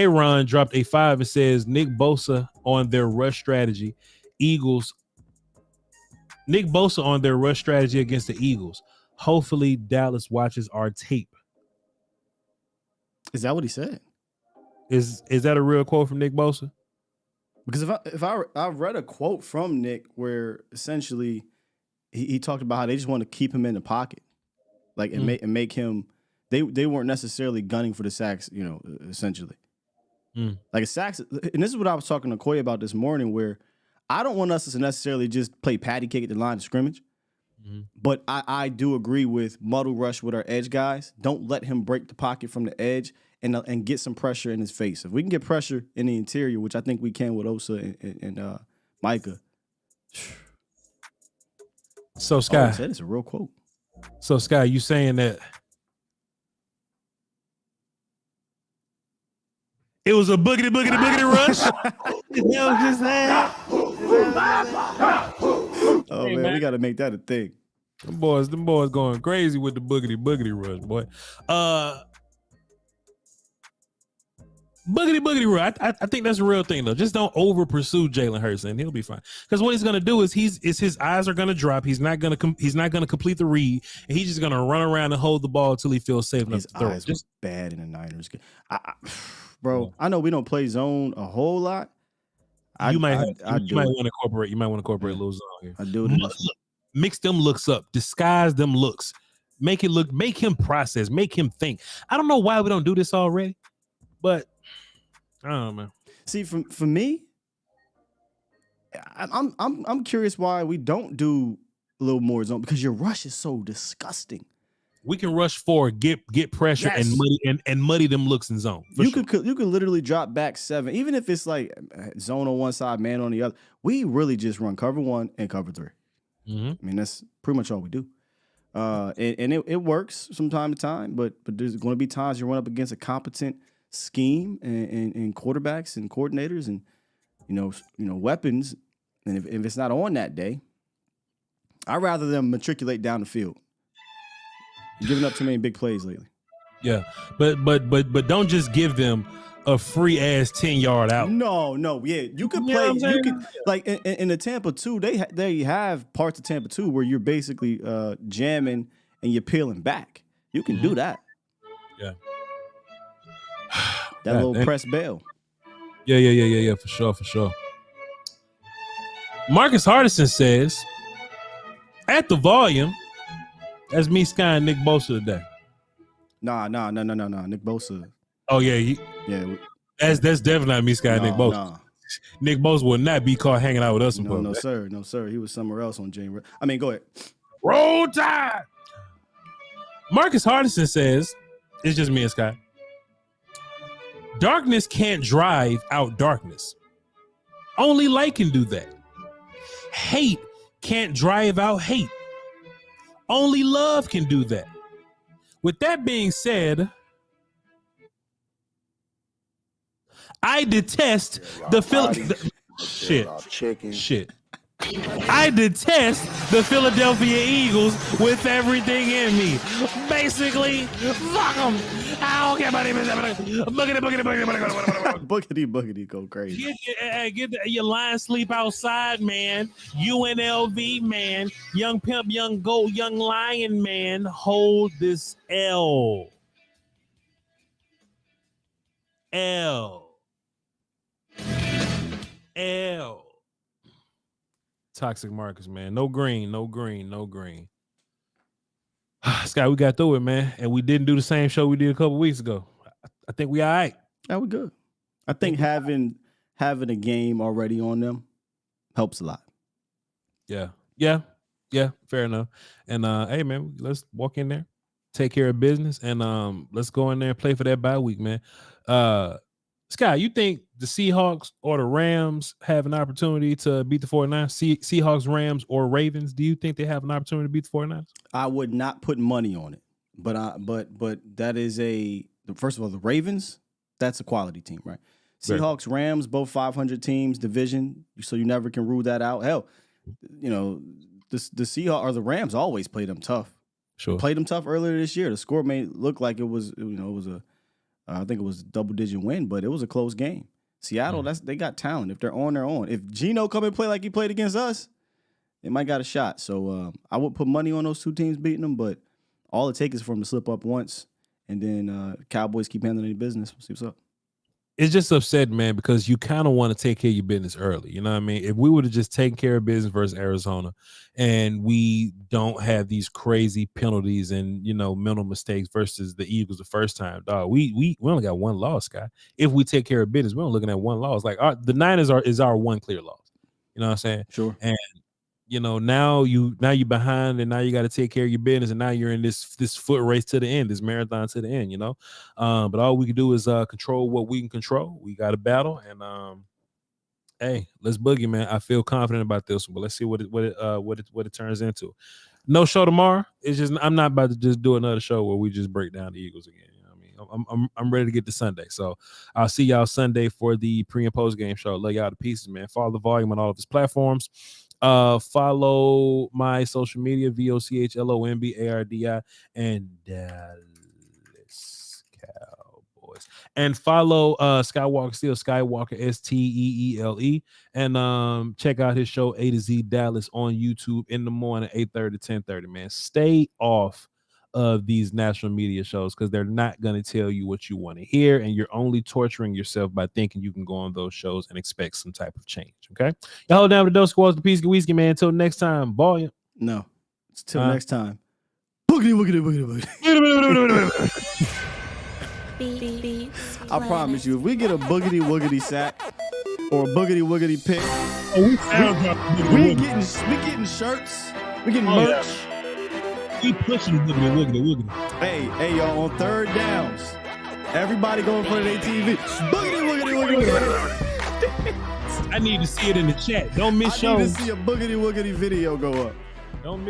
Speaker 2: Ron dropped a 5 and says, Nick Bosa on their rush strategy. Nick Bosa on their rush strategy against the Eagles. Hopefully Dallas watches our tape.
Speaker 5: Is that what he said?
Speaker 2: Is that a real quote from Nick Bosa?
Speaker 5: Because if I read a quote from Nick where essentially he talked about how they just want to keep him in the pocket, like and make him. They weren't necessarily gunning for the sacks, essentially. Like a sacks, and this is what I was talking to Koy about this morning, where I don't want us to necessarily just play patty cake at the line of scrimmage. But I do agree with muddle rush with our edge guys. Don't let him break the pocket from the edge and get some pressure in his face. If we can get pressure in the interior, which I think we can with Osa and Micah.
Speaker 2: So Sky,
Speaker 5: said it's a real quote.
Speaker 2: So Sky, you saying that it was a boogity rush?
Speaker 5: Oh hey, man, we got to make that a thing.
Speaker 2: Them boys going crazy with the boogity rush, boy. Boogity rush. I think that's a real thing though. Just don't over pursue Jalen Hurts, and he'll be fine. Because what he's gonna do is his eyes are gonna drop. He's not gonna complete the read, and he's just gonna run around and hold the ball until he feels safe enough to throw.
Speaker 5: His eyes was bad in the Niners game. Bro, I know we don't play zone a whole lot.
Speaker 2: You might want to incorporate a little zone here.
Speaker 5: I do it.
Speaker 2: Mix them looks up, disguise them looks, make him process, make him think. I don't know why we don't do this already, but I don't know, man.
Speaker 5: See, for me, I'm curious why we don't do a little more zone, because your rush is so disgusting.
Speaker 2: We can rush forward, get pressure,
Speaker 5: yes,
Speaker 2: and muddy them looks in zone.
Speaker 5: You could literally drop back 7, even if it's like zone on one side, man on the other. We really just run cover 1 and cover 3. I mean, that's pretty much all we do. And it works from time to time, but there's going to be times you run up against a competent scheme and quarterbacks and coordinators and weapons. And if it's not on that day, I'd rather them matriculate down the field. You're giving up too many big plays lately.
Speaker 2: Yeah, but don't just give them a free ass 10-yard out.
Speaker 5: No, yeah, you could play. You could like in the Tampa 2. They have parts of Tampa 2 where you're basically jamming and you're peeling back. You can do that.
Speaker 2: Yeah,
Speaker 5: that little press bail.
Speaker 2: Yeah, for sure. Marcus Hardison says, at the volume, that's me, Sky, and Nick Bosa today.
Speaker 5: Nah. Nick Bosa.
Speaker 2: Oh yeah, that's definitely not me, Sky, and Nick Bosa.
Speaker 5: Nah.
Speaker 2: Nick Bosa will not be caught hanging out with us.
Speaker 5: No, sir. He was somewhere else on January. I mean, go ahead.
Speaker 2: Roll Tide. Marcus Hardison says, it's just me and Sky. Darkness can't drive out darkness. Only light can do that. Hate can't drive out hate. Only love can do that. With that being said, I detest the shit. I detest the Philadelphia Eagles with everything in me. Basically, fuck them. I don't care about him.
Speaker 5: Boogity, go crazy.
Speaker 2: Get your line sleep outside, man. UNLV, man. Young pimp, young goat, young lion, man. Hold this L. Toxic Marcus, man. No green. Scott, we got through it, man. And we didn't do the same show we did a couple weeks ago. I think we all right.
Speaker 5: Yeah, we good. I think having a game already on them helps a lot.
Speaker 2: Yeah, fair enough. And hey, man, let's walk in there, take care of business, and let's go in there and play for that bye week, man. Sky, you think the Seahawks or the Rams have an opportunity to beat the 49ers? Seahawks, Rams, or Ravens? Do you think they have an opportunity to beat the 49ers?
Speaker 5: I would not put money on it, but that is first of all, the Ravens, that's a quality team, right? Seahawks, Rams, both 500 teams, division, so you never can rule that out. Hell, the Seahawks or the Rams always played them tough.
Speaker 2: Sure,
Speaker 5: played them tough earlier this year. The score may look like it was I think it was a double-digit win, but it was a close game. Seattle, they got talent. If they're on, they're on. If Geno come and play like he played against us, they might got a shot. So I would put money on those two teams beating them, but all it takes is for them to slip up once, and then Cowboys keep handling their business. We'll see what's up.
Speaker 2: It's just upsetting, man, because you kind of want to take care of your business early. You know what I mean? If we would have just taken care of business versus Arizona, and we don't have these crazy penalties and mental mistakes versus the Eagles the first time, dog, we only got one loss, Scott. If we take care of business, we're only looking at one loss. Like the Niners is our one clear loss. You know what I'm saying?
Speaker 5: Sure.
Speaker 2: And now you behind, and now you got to take care of your business, and now you're in this foot race to the end, this marathon to the end, but all we can do is control what we can control. We got to battle, and hey, let's boogie, man. I feel confident about this one, but let's see what it turns into. No show tomorrow. It's just I'm not about to just do another show where we just break down the Eagles again. I'm ready to get to Sunday. So I'll see y'all Sunday for the pre and post game show. Love y'all to pieces, man. Follow the volume on all of his platforms. Follow my social media, VOCHLOMBARDI and Dallas Cowboys. And follow Skywalker Steele, Skywalker STEELE. And check out his show A to Z Dallas on YouTube in the morning, 8:30 to 10:30, man. Stay off of these national media shows because they're not going to tell you what you want to hear, and you're only torturing yourself by thinking you can go on those shows and expect some type of change. Okay, y'all hold down with the Dose Squads, the piece of whiskey, man. Until next time, volume.
Speaker 5: No, it's till next time. Boogity, boogity, boogity. I promise you, if we get a boogity woogity sack or a boogity woogity pick, we getting shirts, we getting merch.
Speaker 2: Yeah. Keep pushing woogity.
Speaker 5: Hey, y'all, on third downs, everybody go in front of their TV. Boogity, woogity.
Speaker 2: I need to see it in the chat. Don't miss shows.
Speaker 5: I need to see a boogity woogity video go up.
Speaker 2: Don't miss.